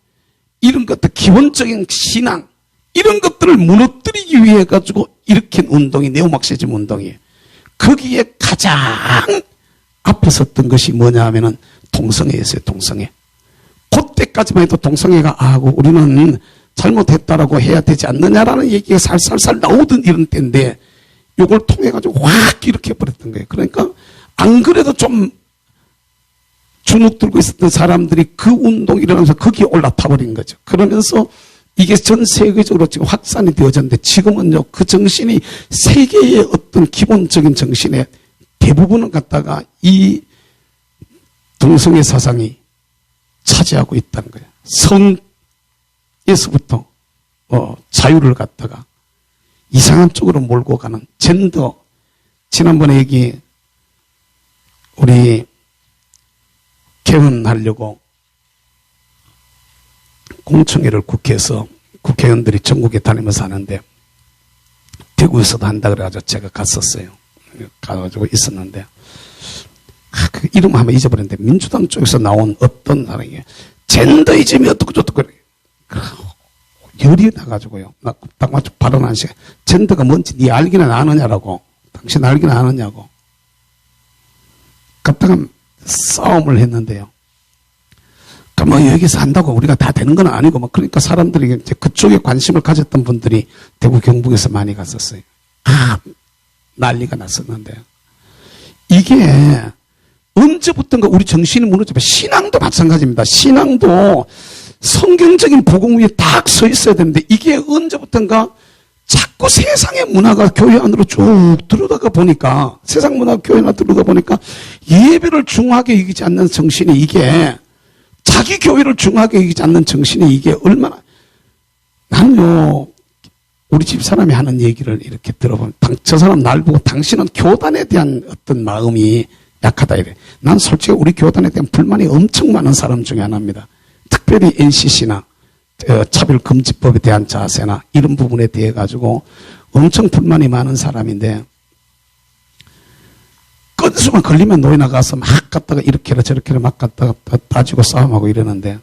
이런 것들, 기본적인 신앙, 이런 것들을 무너뜨리기 위해 가지고 일으킨 운동이 네오마르크시즘 운동이에요. 거기에 가장 앞에 섰던 것이 뭐냐 하면은 동성애였어요. 동성애. 그때까지만 해도 동성애가 하고 우리는 잘못했다라고 해야 되지 않느냐라는 얘기가 살살살 나오던 이런 때인데 이걸 통해 가지고 확 일으켜 버렸던 거예요. 그러니까 안 그래도 좀 주눅 들고 있었던 사람들이 그 운동이 일어나면서 거기에 올라타 버린 거죠. 그러면서 이게 전 세계적으로 지금 확산이 되어졌는데 지금은요, 그 정신이 세계의 어떤 기본적인 정신의 대부분을 갖다가 이 동성애 사상이 차지하고 있다는 거예요. 성에서부터 자유를 갖다가 이상한 쪽으로 몰고 가는 젠더. 지난번에 우리 개헌하려고 공청회를 국회에서 국회의원들이 전국에 다니면서 하는데 대구에서도 한다 그래가지고 제가 갔었어요. 가가지고 있었는데 그 이름 한번 잊어버렸는데 민주당 쪽에서 나온 어떤 사람이 젠더이즘이 어떻고 저떻고 열이 나가지고요. 나 딱 맞춰 발언한 시간 젠더가 뭔지 네 알기는 아느냐라고. 당신 알기는 아느냐고. 갔다가 싸움을 했는데요. 그러니까 뭐 여기서 한다고 우리가 다 되는 건 아니고 뭐 그러니까 사람들이 이제 그쪽에 관심을 가졌던 분들이 대구 경북에서 많이 갔었어요. 난리가 났었는데 이게 언제부턴가 우리 정신이 무너져. 신앙도 마찬가지입니다. 신앙도 성경적인 복음 위에 딱 서 있어야 되는데 이게 언제부턴가 자꾸 세상의 문화가 교회 안으로 쭉 들어가다 보니까 세상 문화가 교회 안으로 들어가다 보니까 예배를 중하게 여기지 않는 정신이 이게 자기 교회를 중하게 여기지 않는 정신이 이게 얼마나 나는요 우리 집 사람이 하는 얘기를 이렇게 들어보면 저 사람 날 보고 당신은 교단에 대한 어떤 마음이 약하다 이래. 난 솔직히 우리 교단에 대한 불만이 엄청 많은 사람 중에 하나입니다. 특별히 NCC나 차별금지법에 대한 자세나 이런 부분에 대해 가지고 엄청 불만이 많은 사람인데 건수만 걸리면 노예 나가서 막 갔다가 이렇게라 저렇게라 막 갔다가 따지고 싸움하고 이러는데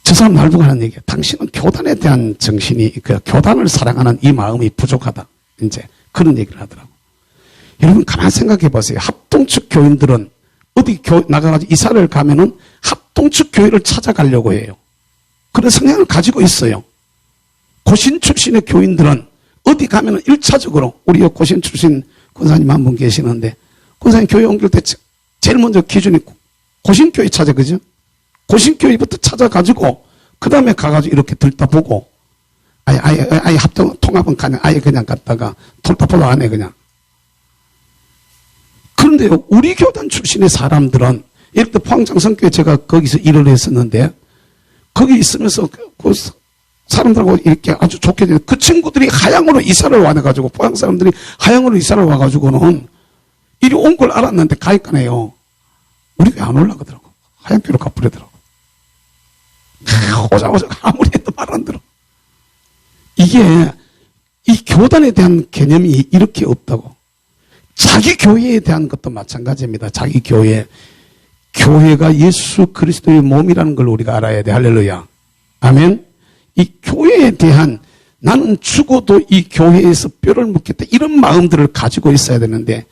저 사람 날 보고 하는 얘기야. 당신은 교단에 대한 정신이 그 교단을 사랑하는 이 마음이 부족하다. 이제 그런 얘기를 하더라고. 여러분 가만히 생각해 보세요. 합동측 교인들은 어디 나가가지고 이사를 가면은 합동측 교회를 찾아가려고 해요. 그런 성향을 가지고 있어요. 고신 출신의 교인들은 어디 가면은 1차적으로 우리 고신 출신 권사님 한 분 계시는데 권사님 교회 옮길 때 제일 먼저 기준이 고신교회 찾아, 그죠? 고신교회부터 찾아가지고 그 다음에 가가지고 이렇게 들다보고 아예 합동 통합은 그냥 아예 그냥 갔다가 돌다보도 안 해 그냥. 그런데요, 우리 교단 출신의 사람들은, 예를 들어 포항장성교회 제가 거기서 일을 했었는데, 거기 있으면서 그 사람들하고 이렇게 아주 좋게 되는 그 친구들이 하양으로 이사를 와가지고, 포항 사람들이 하양으로 이사를 와가지고는 이리 온 걸 알았는데 가입가네요. 우리 왜 안 올라가더라고. 하양교회로 가버리더라고. 오자마자 아무리 해도 말 안 들어. 이게, 이 교단에 대한 개념이 이렇게 없다고. 자기 교회에 대한 것도 마찬가지입니다. 자기 교회. 교회가 예수 그리스도의 몸이라는 걸 우리가 알아야 돼. 할렐루야. 아멘. 이 교회에 대한 나는 죽어도 이 교회에서 뼈를 묻겠다. 이런 마음들을 가지고 있어야 되는데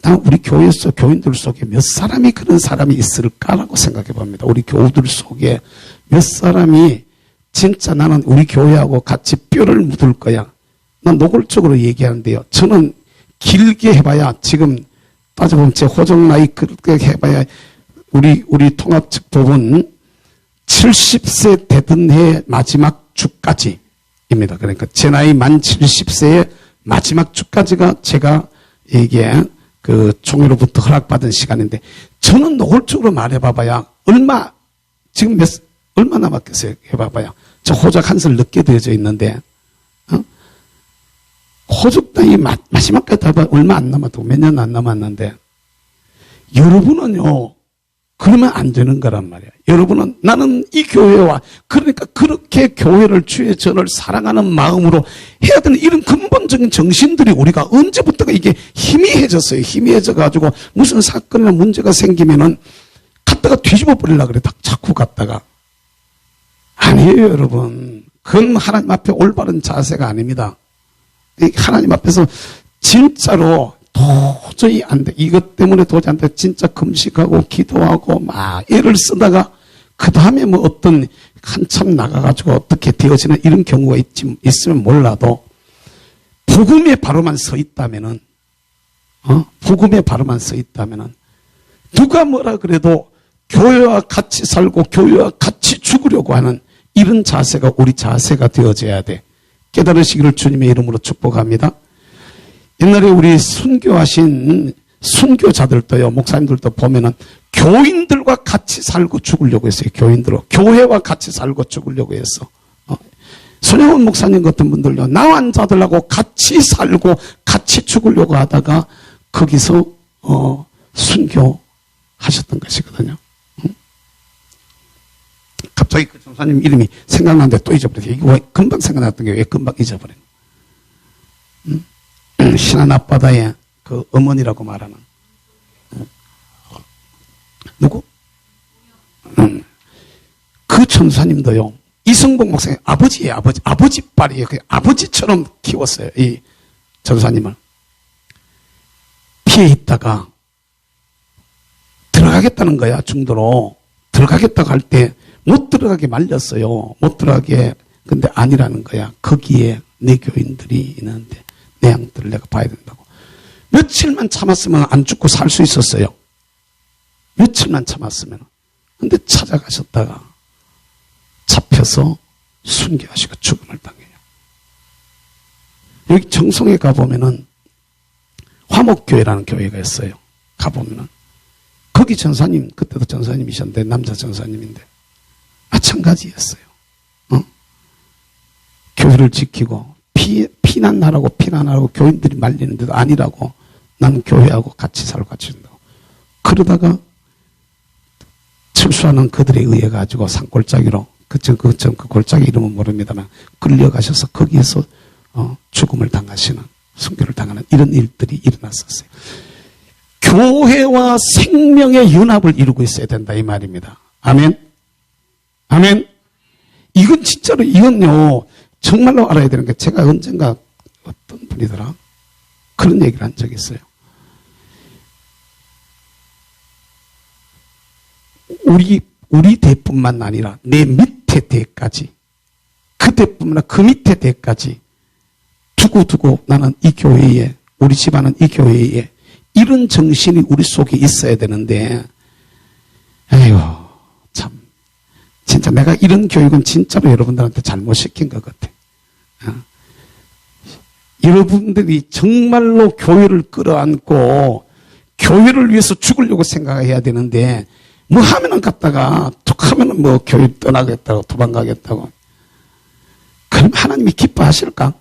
나는 우리 교회에서 교인들 속에 몇 사람이 그런 사람이 있을까라고 생각해 봅니다. 우리 교우들 속에 몇 사람이 진짜 나는 우리 교회하고 같이 뼈를 묻을 거야. 난 노골적으로 얘기하는데요. 저는 길게 해봐야 지금 따져보면 제 호적 나이 그렇게 해봐야 우리 통합 측 부분 70세 되던 해 마지막 주까지입니다. 그러니까 제 나이 만 70세의 마지막 주까지가 제가 이게 그 총회로부터 허락받은 시간인데 저는 노골적으로 말해봐봐야 지금 얼마 남았겠어요? 해봐봐야 저 호적 한 설 늦게 되어져 있는데 호적 나이 마지막까지 다 얼마 안 남았다고 몇 년 안 남았는데 여러분은요 그러면 안 되는 거란 말이야. 여러분은 나는 이 교회와 그러니까 그렇게 교회를 주의 전을 사랑하는 마음으로 해야 되는 이런 근본적인 정신들이 우리가 언제부터가 이게 희미해졌어요. 희미해져 가지고 무슨 사건이나 문제가 생기면은 갔다가 뒤집어 버리려고 그래. 자꾸 갔다가 아니에요, 여러분. 그건 하나님 앞에 올바른 자세가 아닙니다. 하나님 앞에서 진짜로 도저히 안 돼. 이것 때문에 도저히 안 돼. 진짜 금식하고 기도하고 막 애를 쓰다가 그 다음에 뭐 어떤 한참 나가가지고 어떻게 되어지는 이런 경우가 있으면 몰라도 복음의 바로만 서 있다면은, 복음의 바로만 서 있다면은 누가 뭐라 그래도 교회와 같이 살고 교회와 같이 죽으려고 하는 이런 자세가 우리 자세가 되어져야 돼. 깨달으시기를 주님의 이름으로 축복합니다. 옛날에 우리 순교하신 순교자들도요, 목사님들도 보면은 교인들과 같이 살고 죽으려고 했어요. 교인들과 교회와 같이 살고 죽으려고 했어. 손영원 목사님 같은 분들요, 나환 자들하고 같이 살고 같이 죽으려고 하다가 거기서 순교하셨던 것이거든요. 갑자기 그 전사님 이름이 생각나는데 또 잊어버렸어요. 이거 왜 금방 생각났던 게 왜 금방 잊어버린? 신안 앞바다에 그 어머니라고 말하는 누구? 그 전사님도요, 이성복 목사님 아버지예요. 아버지 빨이에요. 아버지처럼 키웠어요. 이 전사님을. 피해 있다가 들어가겠다는 거야. 중도로 들어가겠다고 할 때 못 들어가게 말렸어요. 못 들어가게. 근데 아니라는 거야. 거기에 내 교인들이 있는데 내 양들을 내가 봐야 된다고. 며칠만 참았으면 안 죽고 살 수 있었어요. 며칠만 참았으면. 근데 찾아가셨다가 잡혀서 순교하시고 죽음을 당해요. 여기 정성에 가보면은 화목교회라는 교회가 있어요. 가보면은 거기 전사님, 그때도 전사님이셨는데 남자 전사님인데 마찬가지였어요. 교회를 지키고 피난하라고 교인들이 말리는데도 아니라고 나는 교회하고 같이 살고 같이 준다고. 그러다가 철수하는 그들에 의해 가지고 산골짜기로 그 골짜기 이름은 모릅니다만 끌려가셔서 거기에서 죽음을 당하시는, 순교를 당하는 이런 일들이 일어났었어요. 교회와 생명의 연합을 이루고 있어야 된다 이 말입니다. 아멘. 아멘. 이건 진짜로 이건요 정말로 알아야 되는 게, 제가 언젠가 어떤 분이더라 그런 얘기를 한 적이 있어요. 우리 대뿐만 아니라 내 밑에 대까지, 그 대뿐만 아니라 그 밑에 대까지 두고 나는 이 교회에, 우리 집안은 이 교회에 이런 정신이 우리 속에 있어야 되는데, 에휴 참 진짜 내가 이런 교육은 진짜로 여러분들한테 잘못 시킨 것 같아. 여러분들이 정말로 교회를 끌어안고 교회를 위해서 죽으려고 생각해야 되는데, 뭐 하면은 갔다가 툭 하면은 뭐 교회 떠나겠다고 도망가겠다고. 그럼 하나님이 기뻐하실까?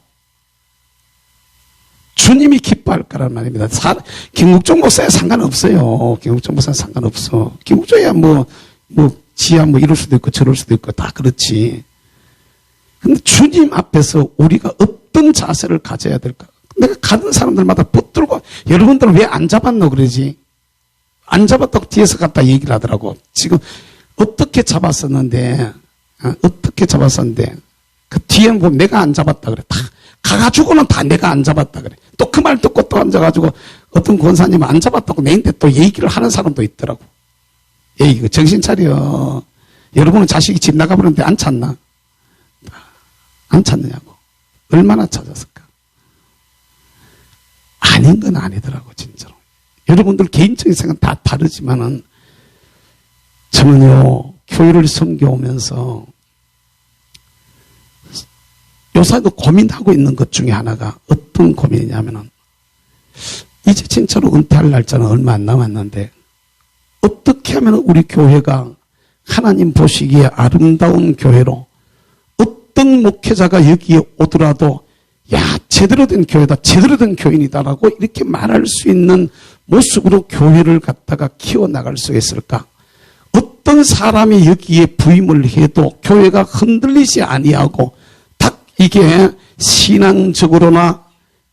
주님이 기뻐할 거란 말입니다. 김국종 목사에 상관없어요. 김국종 목사에 상관없어. 김국종이야 지하 이럴 수도 있고 저럴 수도 있고 다 그렇지. 근데 주님 앞에서 우리가 어떤 자세를 가져야 될까? 내가 가는 사람들마다 붙들고, 여러분들은 왜 안 잡았노 그러지? 안 잡았다고 뒤에서 갖다 얘기를 하더라고. 지금 어떻게 잡았었는데 그 뒤에는 보면 내가 안 잡았다 그래. 다 가가지고는 다 내가 안 잡았다 그래. 또 그 말 듣고 또 앉아가지고 어떤 권사님은 안 잡았다고 내한테 또 얘기를 하는 사람도 있더라고. 이거 정신 차려. 여러분은 자식이 집 나가버렸는데 안 찾나? 안 찾느냐고. 얼마나 찾았을까? 아닌 건 아니더라고 진짜로. 여러분들 개인적인 생각은 다 다르지만은, 저는요 교회를 섬겨오면서 요새도 고민하고 있는 것 중에 하나가 어떤 고민이냐면은, 이제 진짜로 은퇴할 날짜는 얼마 안 남았는데 어떻게 하면 우리 교회가 하나님 보시기에 아름다운 교회로, 어떤 목회자가 여기에 오더라도 야 제대로 된 교회다, 제대로 된 교인이다라고 이렇게 말할 수 있는 모습으로 교회를 갖다가 키워나갈 수 있을까? 어떤 사람이 여기에 부임을 해도 교회가 흔들리지 아니하고 딱 이게 신앙적으로나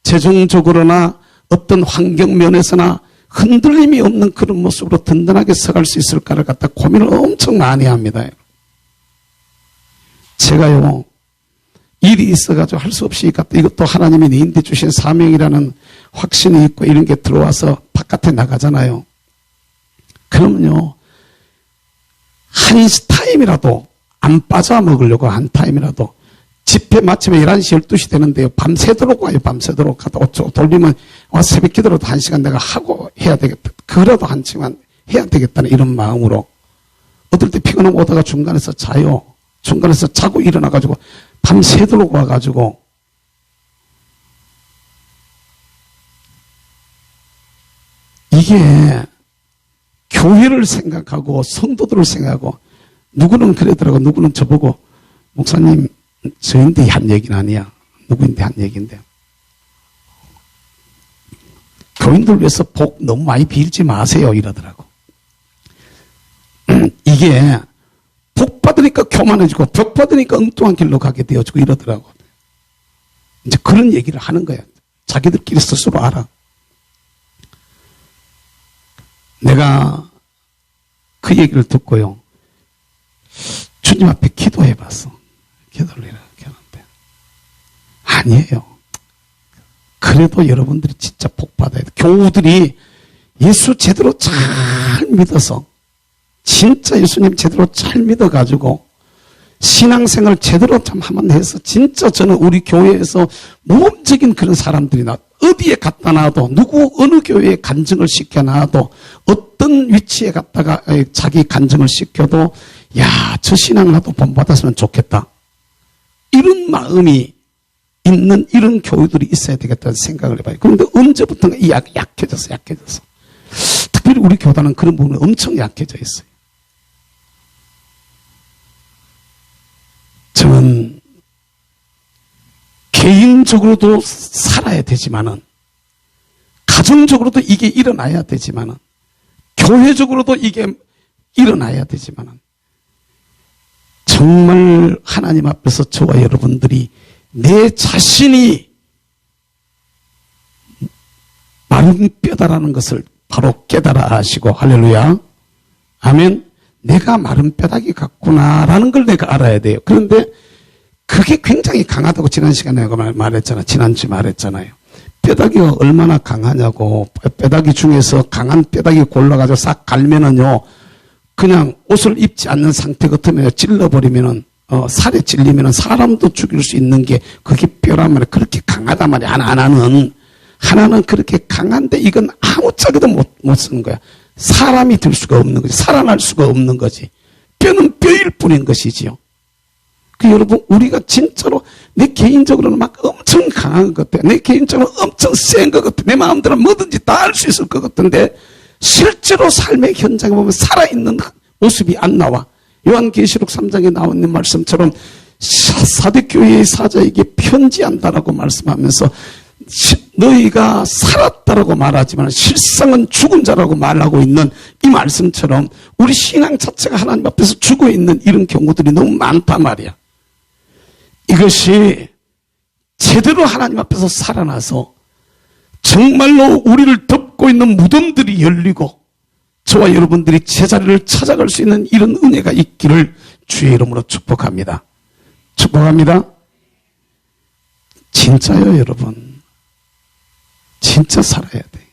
재정적으로나 어떤 환경 면에서나 흔들림이 없는 그런 모습으로 든든하게 서갈 수 있을까를 갖다 고민을 엄청 많이 합니다. 제가요, 일이 있어가지고 할 수 없이 갔다. 이것도 하나님이 내인데 주신 사명이라는 확신이 있고 이런 게 들어와서 바깥에 나가잖아요. 그러면요, 한 타임이라도 안 빠져 먹으려고 한 타임이라도 집회 마치면 11시, 12시 되는데요. 밤새도록 와요. 밤새도록 가다 돌리면 새벽 기도라도 1시간 내가 하고 해야 되겠다. 그래도 1시간 해야 되겠다는 이런 마음으로 어떨 때 피곤하면 오다가 중간에서 자요. 중간에서 자고 일어나가지고 밤새도록 와가지고 이게 교회를 생각하고 성도들을 생각하고 누구는 그러더라고. 누구는 저보고 목사님 저인데 한 얘기는 아니야. 누구인데 한 얘기인데 교인들 위해서 복 너무 많이 빌지 마세요 이러더라고. 이게 복 받으니까 교만해지고 복 받으니까 엉뚱한 길로 가게 되어지고 이러더라고. 이제 그런 얘기를 하는 거야. 자기들끼리 스스로 알아. 내가 그 얘기를 듣고요. 주님 앞에 기도해 봤어. 기도를 이렇게 하는데 아니에요. 그래도 여러분들이 진짜 복 받아야 돼. 교우들이 예수 제대로 잘 믿어서 진짜 예수님 제대로 잘 믿어가지고 신앙생활 제대로 참 한번 해서 진짜 저는 우리 교회에서 모범적인 그런 사람들이 어디에 갖다 놔도 누구 어느 교회에 간증을 시켜놔도 어떤 위치에 갖다가 자기 간증을 시켜도 야, 저 신앙 나도 본받았으면 좋겠다. 이런 마음이 있는 이런 교회들이 있어야 되겠다는 생각을 해봐요. 그런데 언제부턴가 이 약해졌어. 특별히 우리 교단은 그런 부분에 엄청 약해져 있어요. 저는 개인적으로도 살아야 되지만은 가정적으로도 이게 일어나야 되지만은 교회적으로도 이게 일어나야 되지만은 정말 하나님 앞에서 저와 여러분들이 내 자신이 마른 뼈다라는 것을 바로 깨달아 하시고 할렐루야 아멘. 내가 마른 뼈다귀 같구나라는 걸 내가 알아야 돼요. 그런데 그게 굉장히 강하다고 지난 시간에 내가 말했잖아요. 지난주에 말했잖아요. 뼈다귀가 얼마나 강하냐고. 뼈다귀 중에서 강한 뼈다귀 골라가지고 싹 갈면은요, 그냥 옷을 입지 않는 상태 같으면 찔러버리면은, 살에 찔리면은 사람도 죽일 수 있는 게 그게 뼈란 말이야. 그렇게 강하단 말이야. 하나는 그렇게 강한데 이건 아무짝에도 못 쓰는 거야. 사람이 될 수가 없는 거지. 살아날 수가 없는 거지. 뼈는 뼈일 뿐인 것이지요. 여러분, 우리가 진짜로 내 개인적으로는 막 엄청 강한 것 같아. 내 개인적으로 엄청 센 것 같아. 내 마음대로 뭐든지 다 할 수 있을 것 같은데 실제로 삶의 현장에 보면 살아있는 모습이 안 나와. 요한계시록 3장에 나온 말씀처럼 사대교회의 사자에게 편지한다라고 말씀하면서 너희가 살았다라고 말하지만 실상은 죽은 자라고 말하고 있는 이 말씀처럼 우리 신앙 자체가 하나님 앞에서 죽어 있는 이런 경우들이 너무 많단 말이야. 이것이 제대로 하나님 앞에서 살아나서 정말로 우리를 덮고 있는 무덤들이 열리고 저와 여러분들이 제자리를 찾아갈 수 있는 이런 은혜가 있기를 주의 이름으로 축복합니다. 축복합니다. 진짜요, 여러분. 진짜 살아야 돼.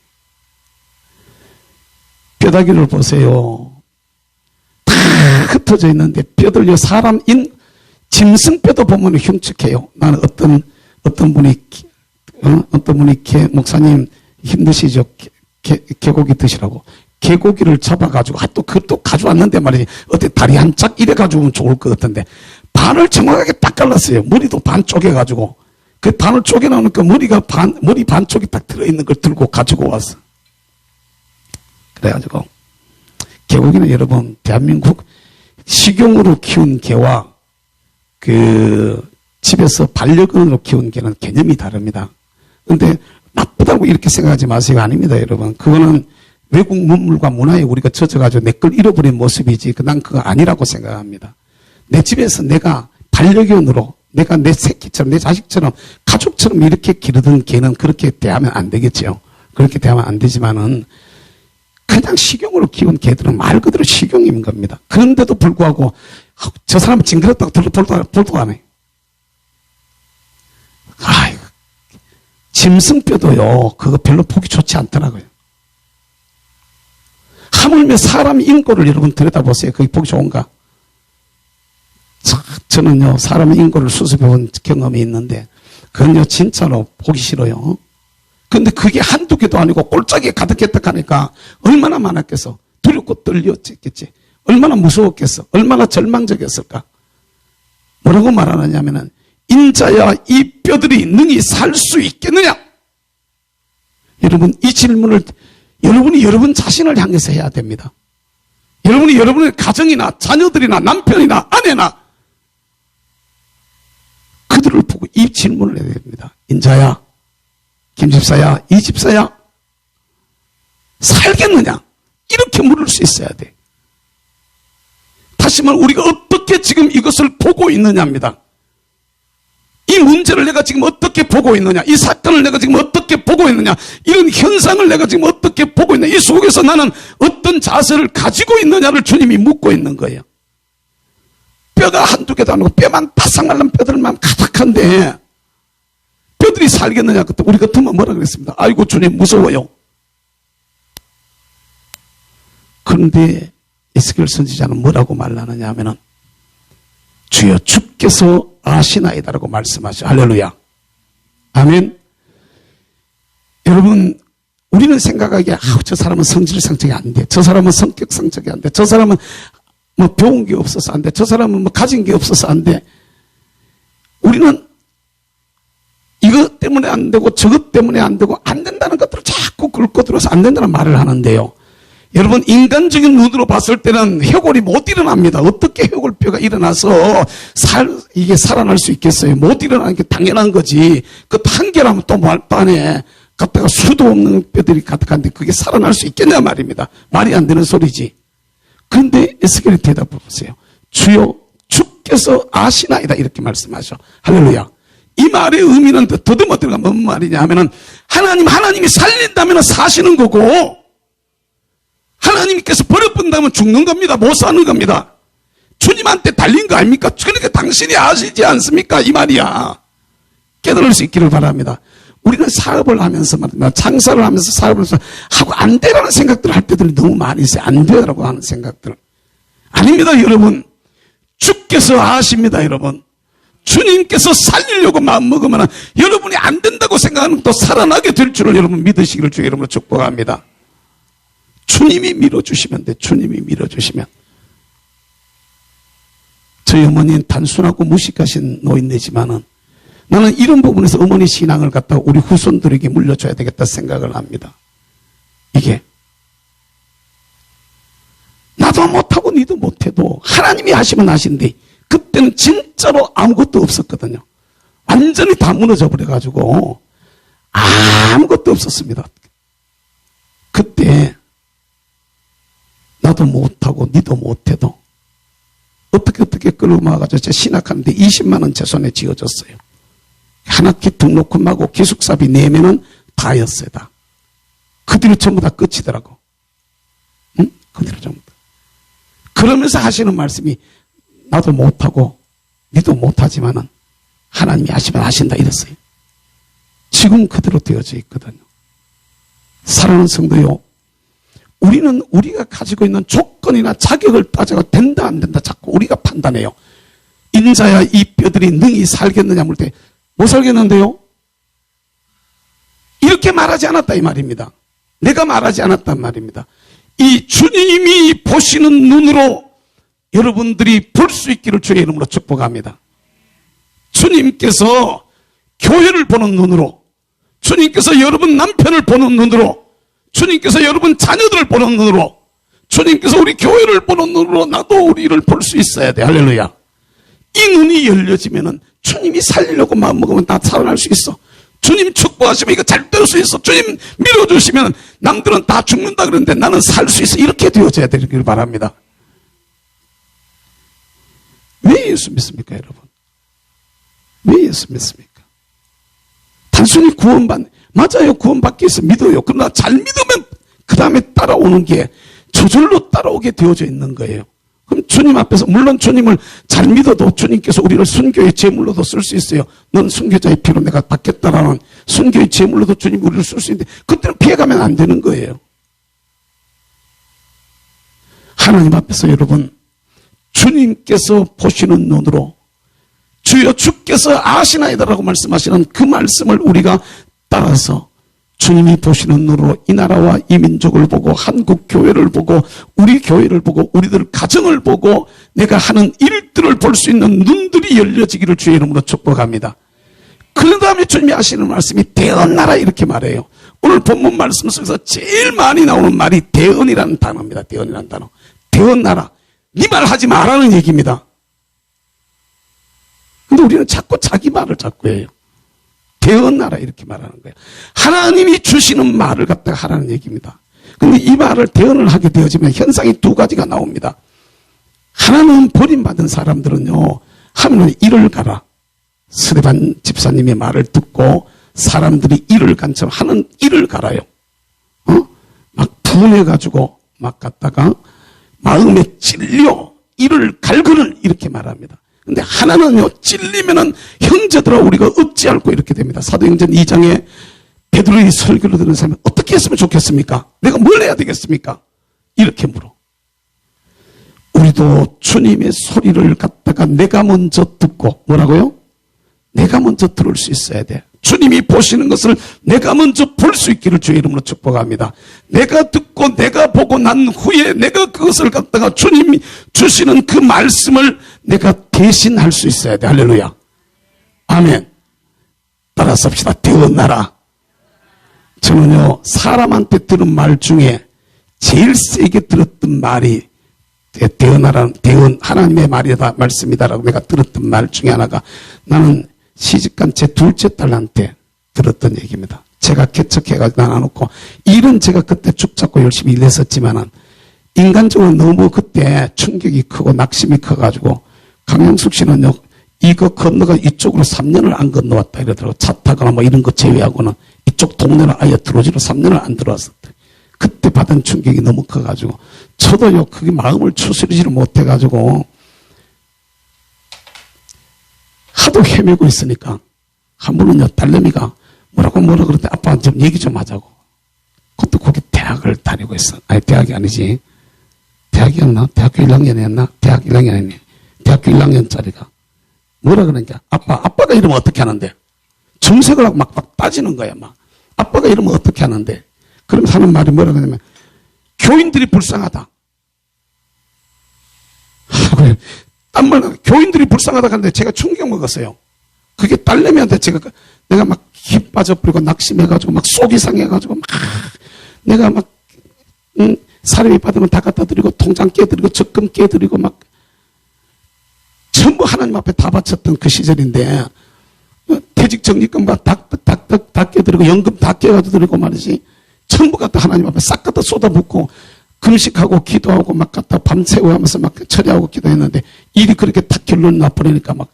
뼈다귀를 보세요. 다 흩어져 있는데 뼈들요, 짐승뼈도 보면 흉측해요. 나는 어떤 분이 목사님 힘드시죠? 개고기 드시라고. 개고기를 잡아가지고, 그것도 가져왔는데 말이지. 어때, 다리 한 짝 이래가지고 오면 좋을 것 같은데, 반을 정확하게 딱 잘랐어요. 머리도 반 쪼개가지고. 그 반을 쪼개놓으니까 머리 반쪽이 딱 들어있는 걸 들고 가지고 왔어. 그래가지고, 개고기는 여러분, 대한민국 식용으로 키운 개와 집에서 반려견으로 키운 개는 개념이 다릅니다. 근데 나쁘다고 이렇게 생각하지 마세요. 아닙니다, 여러분. 그거는 외국 문물과 문화에 우리가 젖어가지고 내 걸 잃어버린 모습이지. 난 그거 아니라고 생각합니다. 내 집에서 내가 반려견으로 내가 내 새끼처럼 내 자식처럼 가족처럼 이렇게 기르던 개는 그렇게 대하면 안 되겠죠. 그렇게 대하면 안 되지만은 그냥 식용으로 키운 개들은 말 그대로 식용인 겁니다. 그런데도 불구하고 저 사람은 징그럽다고 볼도 안 해. 아이고, 짐승뼈도요, 그거 별로 보기 좋지 않더라고요. 하물며 사람 인고를 여러분 들여다보세요. 그게 보기 좋은가? 저는요, 사람 인고를 수습해 본 경험이 있는데, 그건요, 진짜로 보기 싫어요. 근데 그게 한두 개도 아니고 꼴짝이에 가득했다 하니까 얼마나 많았겠어. 두렵고 떨렸겠지. 얼마나 무서웠겠어. 얼마나 절망적이었을까. 뭐라고 말하느냐면은, 인자야 이 뼈들이 능히 살 수 있겠느냐? 여러분, 이 질문을 여러분이 여러분 자신을 향해서 해야 됩니다. 여러분이 여러분의 가정이나 자녀들이나 남편이나 아내나 그들을 보고 이 질문을 해야 됩니다. 인자야, 김집사야, 이 집사야, 살겠느냐? 이렇게 물을 수 있어야 돼. 다시 말해 우리가 어떻게 지금 이것을 보고 있느냐입니다. 이 문제를 내가 지금 어떻게 보고 있느냐, 이 사건을 내가 지금 어떻게 보고 있느냐, 이런 현상을 내가 지금 어떻게 보고 있느냐, 이 속에서 나는 어떤 자세를 가지고 있느냐를 주님이 묻고 있는 거예요. 뼈가 한두 개도 아니고 뼈만 바싹 말른 뼈들만 가득한데 뼈들이 살겠느냐? 그때 우리 같으면 뭐라 그랬습니다. 아이고 주님 무서워요. 그런데 에스겔 선지자는 뭐라고 말하느냐 하면은, 주여 주께서 아시나이다라고 말씀하죠. 할렐루야. 아멘. 여러분, 우리는 생각하기에 저 사람은 성질 성적이 안 돼. 저 사람은 성격 성적이 안 돼. 저 사람은 뭐 배운 게 없어서 안 돼. 저 사람은 뭐 가진 게 없어서 안 돼. 우리는 이것 때문에 안 되고 저것 때문에 안 되고 안 된다는 것들을 자꾸 긁고 들어서 안 된다는 말을 하는데요. 여러분, 인간적인 눈으로 봤을 때는 해골이 못 일어납니다. 어떻게 해골뼈가 일어나서 이게 살아날 수 있겠어요? 못 일어나는 게 당연한 거지. 그 한계라면 또 말도 안 해. 갖다가 수도 없는 뼈들이 가득한데 그게 살아날 수 있겠냐 말입니다. 말이 안 되는 소리지. 그런데 에스겔이 대답을 보세요. 주여 주께서 아시나이다 이렇게 말씀하셔. 할렐루야. 이 말의 의미는 더듬어 들어가 뭔 말이냐 하면은, 하나님이 살린다면 사시는 거고, 하나님께서 버려본다면 죽는 겁니다. 못 사는 겁니다. 주님한테 달린 거 아닙니까? 그러니까 당신이 아시지 않습니까? 이 말이야. 깨달을 수 있기를 바랍니다. 우리는 사업을 하면서 말입니다. 장사를 하면서 사업을 하고 안 되라는 생각들을 할 때들이 너무 많이 있어요. 안 되라고 하는 생각들. 아닙니다, 여러분. 주께서 아십니다, 여러분. 주님께서 살리려고 마음먹으면 여러분이 안 된다고 생각하면 또 살아나게 될 줄을 여러분 믿으시기를 주의 이름으로 축복합니다. 주님이 밀어주시면 돼. 주님이 밀어주시면. 저희 어머니는 단순하고 무식하신 노인네지만은 나는 이런 부분에서 어머니 신앙을 갖다가 우리 후손들에게 물려줘야 되겠다 생각을 합니다. 이게 나도 못하고 니도 못해도 하나님이 하시면 하신대. 그때는 진짜로 아무것도 없었거든요. 완전히 다 무너져 버려가지고 아무것도 없었습니다. 그때 나도 못하고 니도 못해도 어떻게 끌어모아가지고 제가 신학하는데 20만 원 제 손에 쥐어줬어요. 한 학기 등록금하고 기숙사비 내면은 다였어요. 다. 그 뒤로 전부 다 끝이더라고. 응? 그 뒤로 전부 다. 그러면서 하시는 말씀이 나도 못하고 니도 못하지만은 하나님이 하시면 하신다 이랬어요. 지금 그대로 되어져 있거든요. 사랑하는 성도요, 우리는 우리가 가지고 있는 조건이나 자격을 따져가 된다 안 된다 자꾸 우리가 판단해요. 인자야 이 뼈들이 능히 살겠느냐 물 때 못 살겠는데요? 이렇게 말하지 않았다 이 말입니다. 내가 말하지 않았단 말입니다. 이 주님이 보시는 눈으로 여러분들이 볼 수 있기를 주의 이름으로 축복합니다. 주님께서 교회를 보는 눈으로, 주님께서 여러분 남편을 보는 눈으로, 주님께서 여러분 자녀들을 보는 눈으로, 주님께서 우리 교회를 보는 눈으로 나도 우리를 볼 수 있어야 돼. 할렐루야. 이 눈이 열려지면은 주님이 살리려고 마음먹으면 다 살아날 수 있어. 주님 축복하시면 이거 잘 될 수 있어. 주님 밀어주시면 남들은 다 죽는다 그러는데 나는 살 수 있어. 이렇게 되어져야 되길 바랍니다. 왜 예수 믿습니까, 여러분? 왜 예수 믿습니까? 단순히 맞아요. 구원받기 위해서 믿어요. 그러나 잘 믿으면 그 다음에 따라오는 게 저절로 따라오게 되어져 있는 거예요. 그럼 주님 앞에서 물론 주님을 잘 믿어도 주님께서 우리를 순교의 제물로도 쓸 수 있어요. 넌 순교자의 피로 내가 받겠다라는 순교의 제물로도 주님 우리를 쓸 수 있는데 그때는 피해가면 안 되는 거예요. 하나님 앞에서 여러분 주님께서 보시는 눈으로 주여 주께서 아시나이다라고 말씀하시는 그 말씀을 우리가 따라서 주님이 보시는 눈으로 이 나라와 이 민족을 보고 한국 교회를 보고 우리 교회를 보고 우리들 가정을 보고 내가 하는 일들을 볼 수 있는 눈들이 열려지기를 주의 이름으로 축복합니다. 그런 다음에 주님이 하시는 말씀이 대언나라 이렇게 말해요. 오늘 본문 말씀 속에서 제일 많이 나오는 말이 대언이라는 단어입니다. 대언이라는 단어. 대언나라. 네 말 하지 말라는 얘기입니다. 근데 우리는 자꾸 자기 말을 자꾸 해요. 대언나라 이렇게 말하는 거예요. 하나님이 주시는 말을 갖다가 하라는 얘기입니다. 근데 이 말을 대언을 하게 되어지면 현상이 두 가지가 나옵니다. 하나는 버림받은 사람들은요, 하면은 일을 가라. 스데반 집사님의 말을 듣고 사람들이 일을 간처럼 하는 일을 가라요. 막 분해가지고 막 갔다가 마음에 찔려 이를 갈그를 이렇게 말합니다. 근데 하나는요, 찔리면은 형제들아 우리가 어찌 앓고 이렇게 됩니다. 사도행전 2장에 베드로의 설교를 듣는 사람이 어떻게 했으면 좋겠습니까? 내가 뭘 해야 되겠습니까? 이렇게 물어. 우리도 주님의 소리를 갖다가 내가 먼저 듣고 뭐라고요? 내가 먼저 들을 수 있어야 돼. 주님이 보시는 것을 내가 먼저 볼 수 있기를 주의 이름으로 축복합니다. 내가 듣고 내가 보고 난 후에 내가 그것을 갖다가 주님이 주시는 그 말씀을 내가 대신할 수 있어야 돼. 할렐루야. 아멘. 따라서 합시다. 대언나라. 저는요, 사람한테 들은 말 중에 제일 세게 들었던 말이 대언나라는 대언 하나님의 말이다 말씀이다라고 내가 들었던 말 중에 하나가 나는 시집간 제 둘째 딸한테 들었던 얘기입니다. 제가 개척해가지고 나눠놓고 일은 제가 그때 쭉 잡고 열심히 일했었지만은 인간적으로 너무 그때 충격이 크고 낙심이 커가지고 강영숙 씨는요 이거 건너가 이쪽으로 3년을 안 건너왔다 이러더라고. 차 타거나 뭐 이런 거 제외하고는 이쪽 동네를 아예 들어오지로 3년을 안 들어왔었대. 그때 받은 충격이 너무 커가지고 저도요 그게 마음을 추스리지를 못해가지고 하도 헤매고 있으니까 한 번은요 딸내미가 뭐라고 그러는데 아빠 좀 얘기 좀 하자고. 그것도 거기 대학을 다니고 있어. 아니 대학이 아니지. 대학이었나? 대학교 1학년이었나? 대학 1학년이네. 대학교 1학년짜리가 뭐라 그러니까 아빠가 이러면 어떻게 하는데? 정색을 하고 막 따지는 거야 막. 아빠가 이러면 어떻게 하는데? 그럼 하는 말이 뭐라 그러냐면 교인들이 불쌍하다. 그래. 딴 말, 교인들이 불쌍하다 하는데 제가 충격 먹었어요. 그게 딸내미한테 내가 막 기 빠져버리고 낙심해가지고 막 속이 상해가지고 막 내가 막 사람이 받으면 다 갖다 드리고 통장 깨드리고 적금 깨드리고 막 전부 하나님 앞에 다 바쳤던 그 시절인데 퇴직 적립금과 다 깨드리고 연금 다 깨가지고 드리고 말이지 전부 갖다 하나님 앞에 싹 갖다 쏟아붓고 금식하고 기도하고 막 갖다 밤새고 하면서 막 처리하고 기도했는데 일이 그렇게 탁 결론 나버리니까 막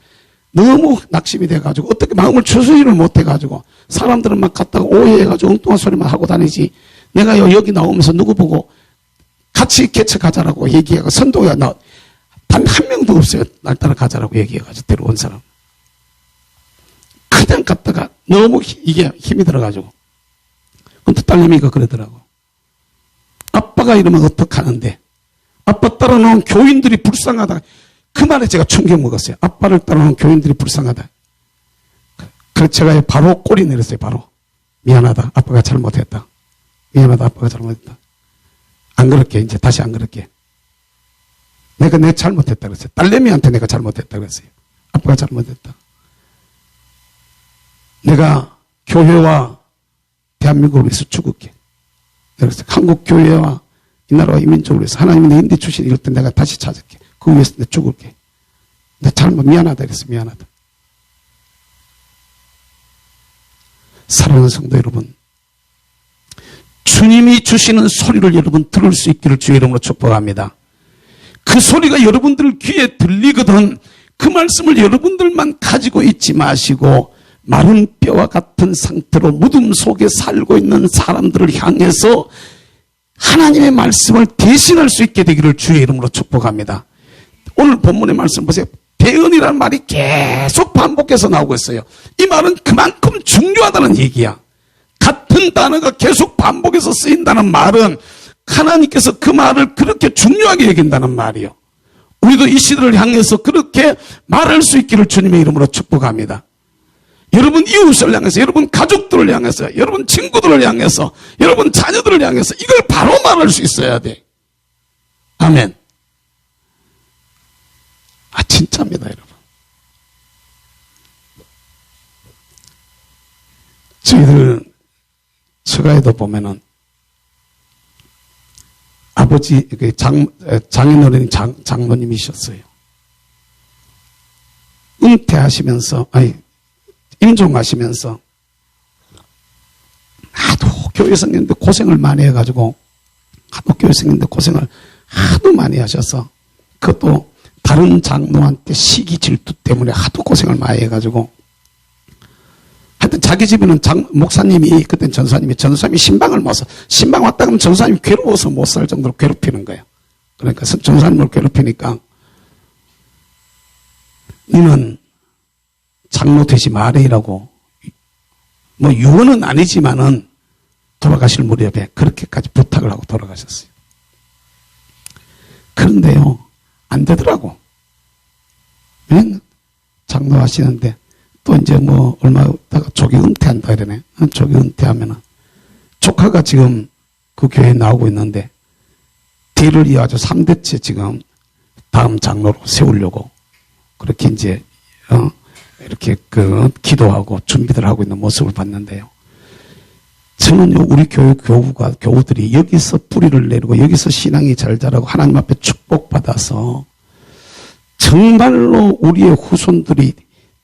너무 낙심이 돼가지고 어떻게 마음을 추스리를 못해가지고 사람들은 막 갖다가 오해해가지고 엉뚱한 소리만 하고 다니지. 내가 여기 나오면서 누구 보고 같이 개척하자라고 얘기하고 선도가 단 한 명도 없어요. 날 따라 가자라고 얘기해가지고 데려온 사람. 그냥 갔다가 너무 이게 힘이 들어가지고. 근데 딸내미가 그러더라고. 아빠가 이러면 어떡하는데? 아빠 따라놓은 교인들이 불쌍하다. 그 말에 제가 충격 먹었어요. 아빠를 따라놓은 교인들이 불쌍하다. 그래서 제가 바로 꼬리 내렸어요. 바로. 미안하다. 아빠가 잘못했다. 미안하다. 아빠가 잘못했다. 안 그럴게. 이제 다시 안 그럴게. 내가 잘못했다 그랬어요. 딸내미한테 내가 잘못했다 그랬어요. 아빠가 잘못했다. 내가 교회와 대한민국을 위해서 죽을게. 그래서 한국 교회와 이 나라와 이 민족을 위해서 하나님이 내 인대 주신 이럴 때 내가 다시 찾을게. 그 위해서 내가 죽을게. 내 잘못 미안하다 그랬어. 미안하다. 사랑하는 성도 여러분, 주님이 주시는 소리를 여러분 들을 수 있기를 주의 이름으로 축복합니다. 그 소리가 여러분들 귀에 들리거든 그 말씀을 여러분들만 가지고 있지 마시고 마른 뼈와 같은 상태로 무덤 속에 살고 있는 사람들을 향해서 하나님의 말씀을 대신할 수 있게 되기를 주의 이름으로 축복합니다. 오늘 본문의 말씀 보세요. 대언이라는 말이 계속 반복해서 나오고 있어요. 이 말은 그만큼 중요하다는 얘기야. 같은 단어가 계속 반복해서 쓰인다는 말은 하나님께서 그 말을 그렇게 중요하게 여긴다는 말이요. 우리도 이 시대를 향해서 그렇게 말할 수 있기를 주님의 이름으로 축복합니다. 여러분 이웃을 향해서, 여러분 가족들을 향해서, 여러분 친구들을 향해서, 여러분 자녀들을 향해서 이걸 바로 말할 수 있어야 돼. 아멘. 아, 진짜입니다, 여러분. 저희들 처가에도 보면은 아버지 장인어른이 장모님이셨어요. 은퇴하시면서 임종하시면서 하도 교회 생겼는데 고생을 많이 해가지고 하도 교회 생겼는데 고생을 하도 많이 하셔서 그것도 다른 장로한테 시기 질투 때문에 하도 고생을 많이 해가지고 하여튼 자기 집에는 목사님이 그땐 전사님이 신방을 못 써. 신방 왔다 그러면 전사님이 괴로워서 못 살 정도로 괴롭히는 거예요. 그러니까 전사님을 괴롭히니까 너는 장로 되지 말으라고 뭐 유언은 아니지만은 돌아가실 무렵에 그렇게까지 부탁을 하고 돌아가셨어요. 그런데요 안 되더라고. 왜? 장로 하시는데 또 이제 뭐 얼마 있다가 조기 은퇴한다 이러네. 조기 은퇴하면은 조카가 지금 그 교회에 나오고 있는데 뒤를 이어가지고 3대째 지금 다음 장로로 세우려고 그렇게 이제 이렇게 기도하고 준비들 하고 있는 모습을 봤는데요. 저는요 우리 교우들이 여기서 뿌리를 내리고 여기서 신앙이 잘 자라고 하나님 앞에 축복받아서 정말로 우리의 후손들이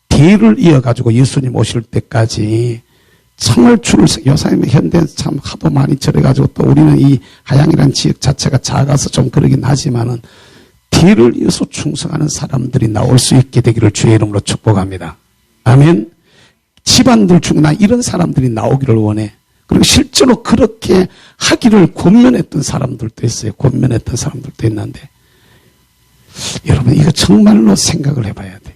뒤를 이어가지고 예수님 오실 때까지 정말 줄을 요사님의 현대는 참 하도 많이 절해가지고 또 우리는 이 하양이라는 지역 자체가 작아서 좀 그러긴 하지만은 뒤를 이어서 충성하는 사람들이 나올 수 있게 되기를 주의 이름으로 축복합니다. 아멘. 집안들 중에 나 이런 사람들이 나오기를 원해. 그리고 실제로 그렇게 하기를 권면했던 사람들도 있어요. 권면했던 사람들도 있는데 여러분 이거 정말로 생각을 해봐야 돼.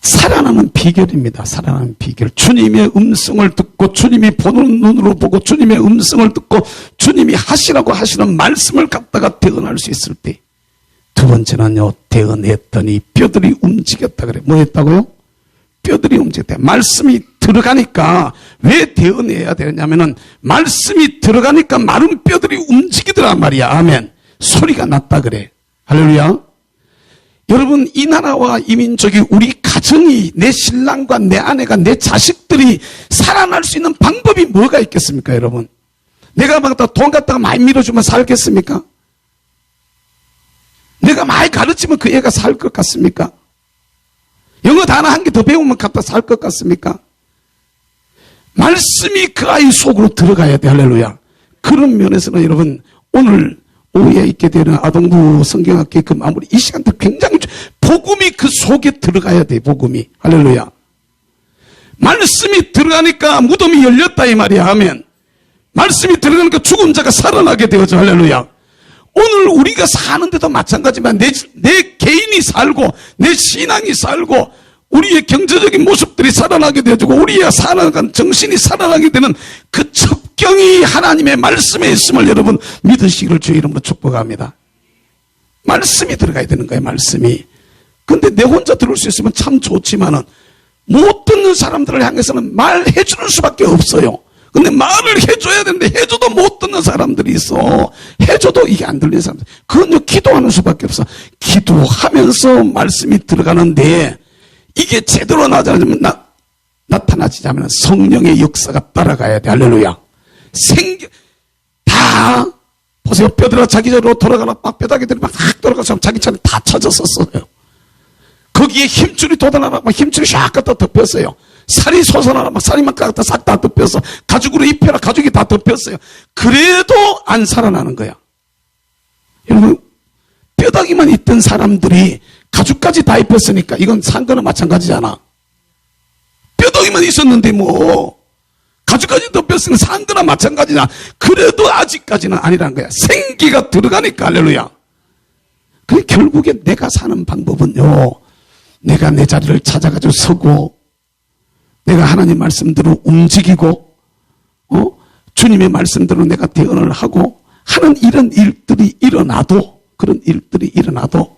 살아나는 비결입니다. 살아나는 비결. 주님의 음성을 듣고 주님이 보는 눈으로 보고 주님의 음성을 듣고 주님이 하시라고 하시는 말씀을 갖다가 대언할 수 있을 때. 두 번째는요. 대언했더니 뼈들이 움직였다 그래. 뭐 했다고요? 뼈들이 움직였다. 말씀이 들어가니까 왜 대언해야 되냐면은 말씀이 들어가니까 마른 뼈들이 움직이더란 말이야. 아멘. 소리가 났다 그래. 할렐루야. 여러분 이 나라와 이 민족이 우리 가정이 내 신랑과 내 아내가 내 자식들이 살아날 수 있는 방법이 뭐가 있겠습니까 여러분? 내가 막 돈 갖다가 많이 밀어주면 살겠습니까? 내가 많이 가르치면 그 애가 살 것 같습니까? 영어 단어 한 개 더 배우면 갖다 살 것 같습니까? 말씀이 그 아이 속으로 들어가야 돼. 할렐루야. 그런 면에서는 여러분 오늘 오후에 있게 되는 아동부 성경학교 그 마무리 이 시간도 굉장히 복음이 그 속에 들어가야 돼. 복음이. 할렐루야. 말씀이 들어가니까 무덤이 열렸다 이 말이야. 아멘. 말씀이 들어가니까 죽은 자가 살아나게 되어져. 할렐루야. 오늘 우리가 사는데도 마찬가지지만 내 개인이 살고 내 신앙이 살고 우리의 경제적인 모습들이 살아나게 되어지고 우리의 살아간 정신이 살아나게 되는 그 첩경이 하나님의 말씀에 있음을 여러분 믿으시기를 주의 이름으로 축복합니다. 말씀이 들어가야 되는 거예요. 말씀이. 근데 내 혼자 들을 수 있으면 참 좋지만은 못 듣는 사람들을 향해서는 말해주는 수밖에 없어요. 근데 말을 해줘야 되는데 해줘도 못 듣는 사람들이 있어. 해줘도 이게 안 들리는 사람들. 그건요 기도하는 수밖에 없어. 기도하면서 말씀이 들어가는데 이게 제대로 나타나지자면 성령의 역사가 따라가야 돼. 할렐루야. 다 보세요. 뼈들아 자기 자리로 돌아가라. 막 뼈다귀들이 막 돌아가서 자기 차례 다 찾았었어요. 거기에 힘줄이 돋아나라. 막 힘줄이 샥 갖다 덮였어요. 살이 솟아나라. 막 살이 막 갖다 싹 다 덮였어. 가죽으로 입혀라. 가죽이 다 덮였어요. 그래도 안 살아나는 거야. 여러분 뼈다귀만 있던 사람들이 가죽까지 다 입혔으니까 이건 산 거나 마찬가지잖아. 뼈다귀만 있었는데 뭐 가죽까지 덮였으면 산 거나 마찬가지잖아. 그래도 아직까지는 아니라는 거야. 생기가 들어가니까. 할렐루야. 그 결국에 내가 사는 방법은요, 내가 내 자리를 찾아가지고 서고, 내가 하나님 말씀대로 움직이고, 주님의 말씀대로 내가 대언을 하고 하는 이런 일들이 일어나도, 그런 일들이 일어나도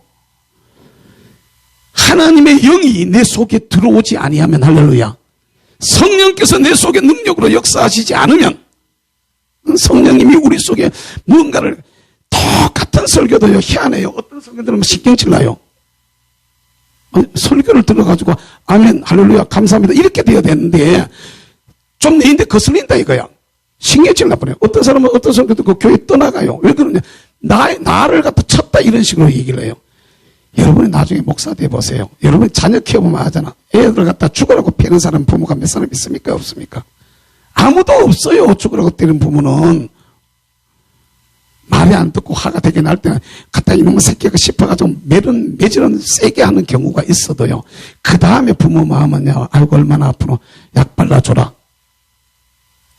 하나님의 영이 내 속에 들어오지 아니하면, 할렐루야, 성령께서 내 속에 능력으로 역사하시지 않으면, 성령님이 우리 속에 무언가를, 똑같은 설교도요, 희한해요. 어떤 설교 들으면 신경질 나요. 설교를 들어가지고 아멘, 할렐루야, 감사합니다 이렇게 돼야 되는데 좀 내인데 거슬린다 이거야. 신경질 나버려요. 어떤 사람은 어떤 설교 듣고 교회 떠나가요. 왜 그러냐, 나를 갖다 쳤다 이런 식으로 얘기를 해요. 여러분이 나중에 목사 돼보세요. 여러분이 자녀 키워보면 하잖아. 애들 갖다 죽으라고 패는 사람 부모가 몇 사람 있습니까? 없습니까? 아무도 없어요. 죽으라고 때리는 부모는. 말이 안 듣고 화가 되게 날 때는 갖다 이놈의 새끼가 싶어가지고 매질은 세게 하는 경우가 있어도요, 그 다음에 부모 마음은요, 아이고 얼마나 아프노, 약 발라줘라,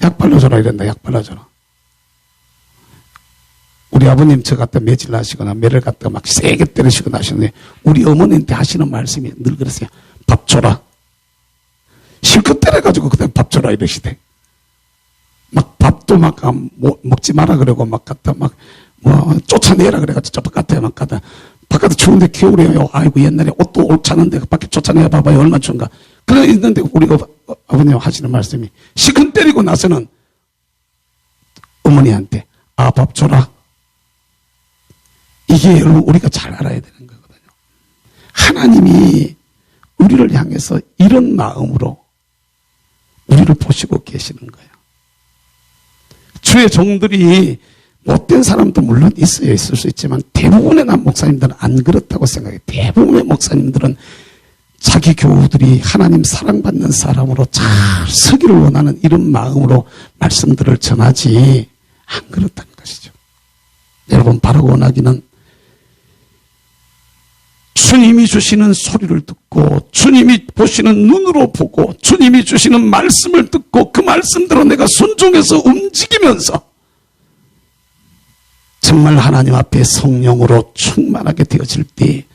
약 발라줘라 이런다. 약 발라줘라. 우리 아버님 저 갖다 매질 나시거나 매를 갖다 막 세게 때리시거나 하시는데, 우리 어머니한테 하시는 말씀이 늘 그랬어요. 밥 줘라. 실컷 때려가지고 그다음 밥 줘라 이러시대. 막 밥도 막 먹지 마라 그러고 막 갖다 막 쫓아내라 그래가지고 저 바깥에 막 갖다, 바깥에 추운데 겨울에요. 아이고 옛날에 옷도 옳잖은데 밖에 쫓아내야 봐봐요 얼마나 추운가. 그래 있는데 우리 아버님 하시는 말씀이, 실컷 때리고 나서는 어머니한테 아 밥 줘라. 이게 여러분 우리가 잘 알아야 되는 거거든요. 하나님이 우리를 향해서 이런 마음으로 우리를 보시고 계시는 거예요. 주의 종들이 못된 사람도 물론 있어요. 있을 수 있지만 대부분의 목사님들은 안 그렇다고 생각해요. 대부분의 목사님들은 자기 교우들이 하나님 사랑받는 사람으로 잘 서기를 원하는 이런 마음으로 말씀들을 전하지 안 그렇다는 것이죠. 여러분, 바라고 원하기는 주님이 주시는 소리를 듣고 주님이 보시는 눈으로 보고 주님이 주시는 말씀을 듣고 그 말씀대로 내가 순종해서 움직이면서 정말 하나님 앞에 성령으로 충만하게 되어질 때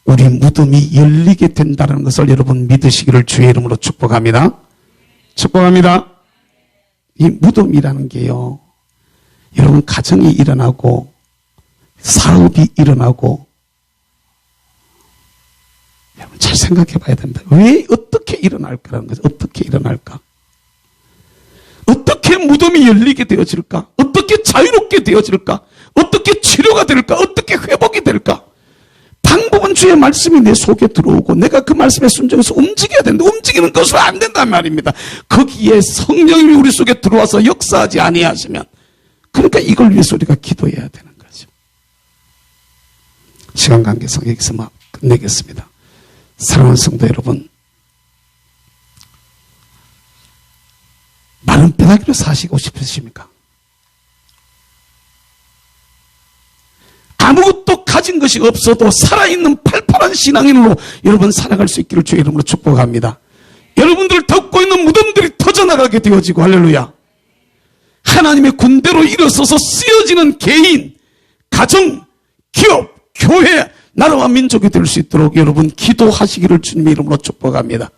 우리 무덤이 열리게 된다는 것을 여러분 믿으시기를 주의 이름으로 축복합니다. 축복합니다. 이 무덤이라는 게요, 여러분 가정이 일어나고 사업이 일어나고, 여러분 잘 생각해 봐야 됩니다. 왜 어떻게 일어날까라는 거죠. 어떻게 일어날까? 어떻게 무덤이 열리게 되어질까? 어떻게 자유롭게 되어질까? 어떻게 치료가 될까? 어떻게 회복이 될까? 방법은 주의 말씀이 내 속에 들어오고 내가 그 말씀에 순종해서 움직여야 되는데 움직이는 것으로 안 된단 말입니다. 거기에 성령이 우리 속에 들어와서 역사하지 아니하시면, 그러니까 이걸 위해서 우리가 기도해야 되는 거죠. 시간 관계상 여기서 막 끝내겠습니다. 사랑하는 성도 여러분, 마른 뼈다귀로 사시고 싶으십니까? 아무것도 가진 것이 없어도 살아있는 팔팔한 신앙인으로 여러분 살아갈 수 있기를 주의 이름으로 축복합니다. 여러분들 덮고 있는 무덤들이 터져나가게 되어지고, 할렐루야, 하나님의 군대로 일어서서 쓰여지는 개인, 가정, 기업, 교회, 나라와 민족이 될 수 있도록 여러분 기도하시기를 주님의 이름으로 축복합니다.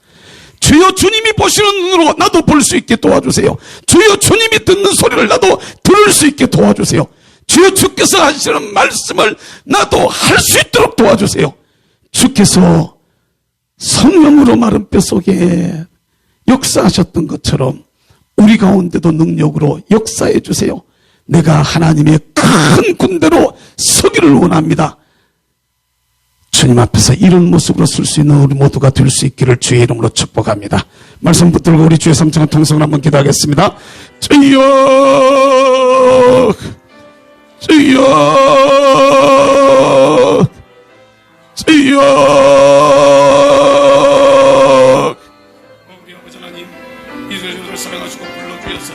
주여, 주님이 보시는 눈으로 나도 볼 수 있게 도와주세요. 주여, 주님이 듣는 소리를 나도 들을 수 있게 도와주세요. 주여, 주께서 하시는 말씀을 나도 할 수 있도록 도와주세요. 주께서 성령으로 마른 뼈 속에 역사하셨던 것처럼 우리 가운데도 능력으로 역사해 주세요. 내가 하나님의 큰 군대로 서기를 원합니다. 주님 앞에서 이런 모습으로 쓸 수 있는 우리 모두가 될 수 있기를 주의 이름으로 축복합니다. 말씀 붙들고 우리 주의 삼창한 통성을 한번 기도하겠습니다. 주여, 주여, 주여. 우리 아버지 하나님, 이스라엘을 사랑하시고 불러주셔서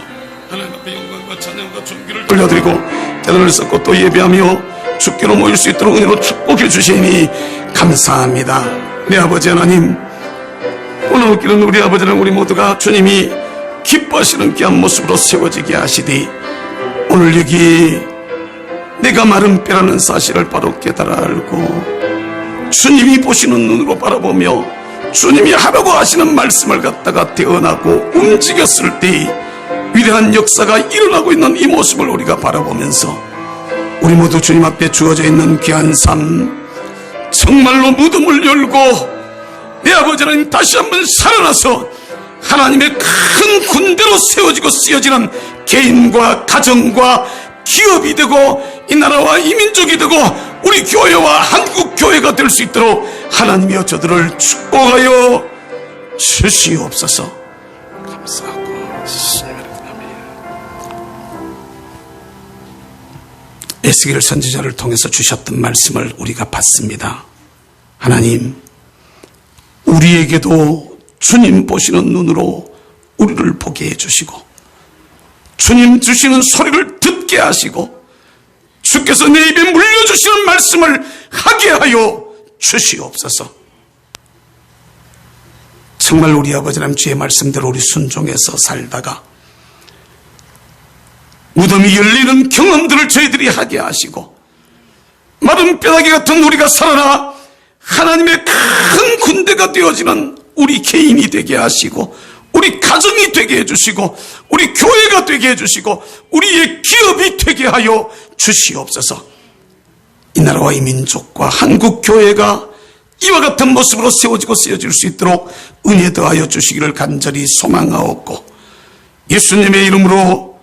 하나님 앞에 영광과 찬양과 존귀를 돌려드리고 대단을 쌓고 또 예배하며 주께로 모일 수 있도록 은혜로 축복해 주시니 감사합니다. 내 아버지 하나님, 오늘 웃기는 우리 아버지는 우리 모두가 주님이 기뻐하시는 귀한 모습으로 세워지게 하시되, 오늘 여기 내가 마른 뼈라는 사실을 바로 깨달아 알고 주님이 보시는 눈으로 바라보며 주님이 하라고 하시는 말씀을 갖다가 태어나고 움직였을 때 위대한 역사가 일어나고 있는 이 모습을 우리가 바라보면서 우리 모두 주님 앞에 주어져 있는 귀한 삶, 정말로 무덤을 열고 내 아버지는 다시 한번 살아나서 하나님의 큰 군대로 세워지고 쓰여지는 개인과 가정과 기업이 되고 이 나라와 이 민족이 되고 우리 교회와 한국 교회가 될 수 있도록 하나님이여 저들을 축복하여 주시옵소서. 감사하고 에스겔 선지자를 통해서 주셨던 말씀을 우리가 봤습니다. 하나님, 우리에게도 주님 보시는 눈으로 우리를 보게 해주시고 주님 주시는 소리를 듣게 하시고 주께서 내 입에 물려주시는 말씀을 하게 하여 주시옵소서. 정말 우리 아버지 하나님 주의 말씀대로 우리 순종해서 살다가 무덤이 열리는 경험들을 저희들이 하게 하시고 마른 뼈다귀 같은 우리가 살아나 하나님의 큰 군대가 되어지는 우리 개인이 되게 하시고 우리 가정이 되게 해주시고 우리 교회가 되게 해주시고 우리의 기업이 되게 하여 주시옵소서. 이 나라와 이 민족과 한국 교회가 이와 같은 모습으로 세워지고 쓰여질 수 있도록 은혜 더하여 주시기를 간절히 소망하옵고 예수님의 이름으로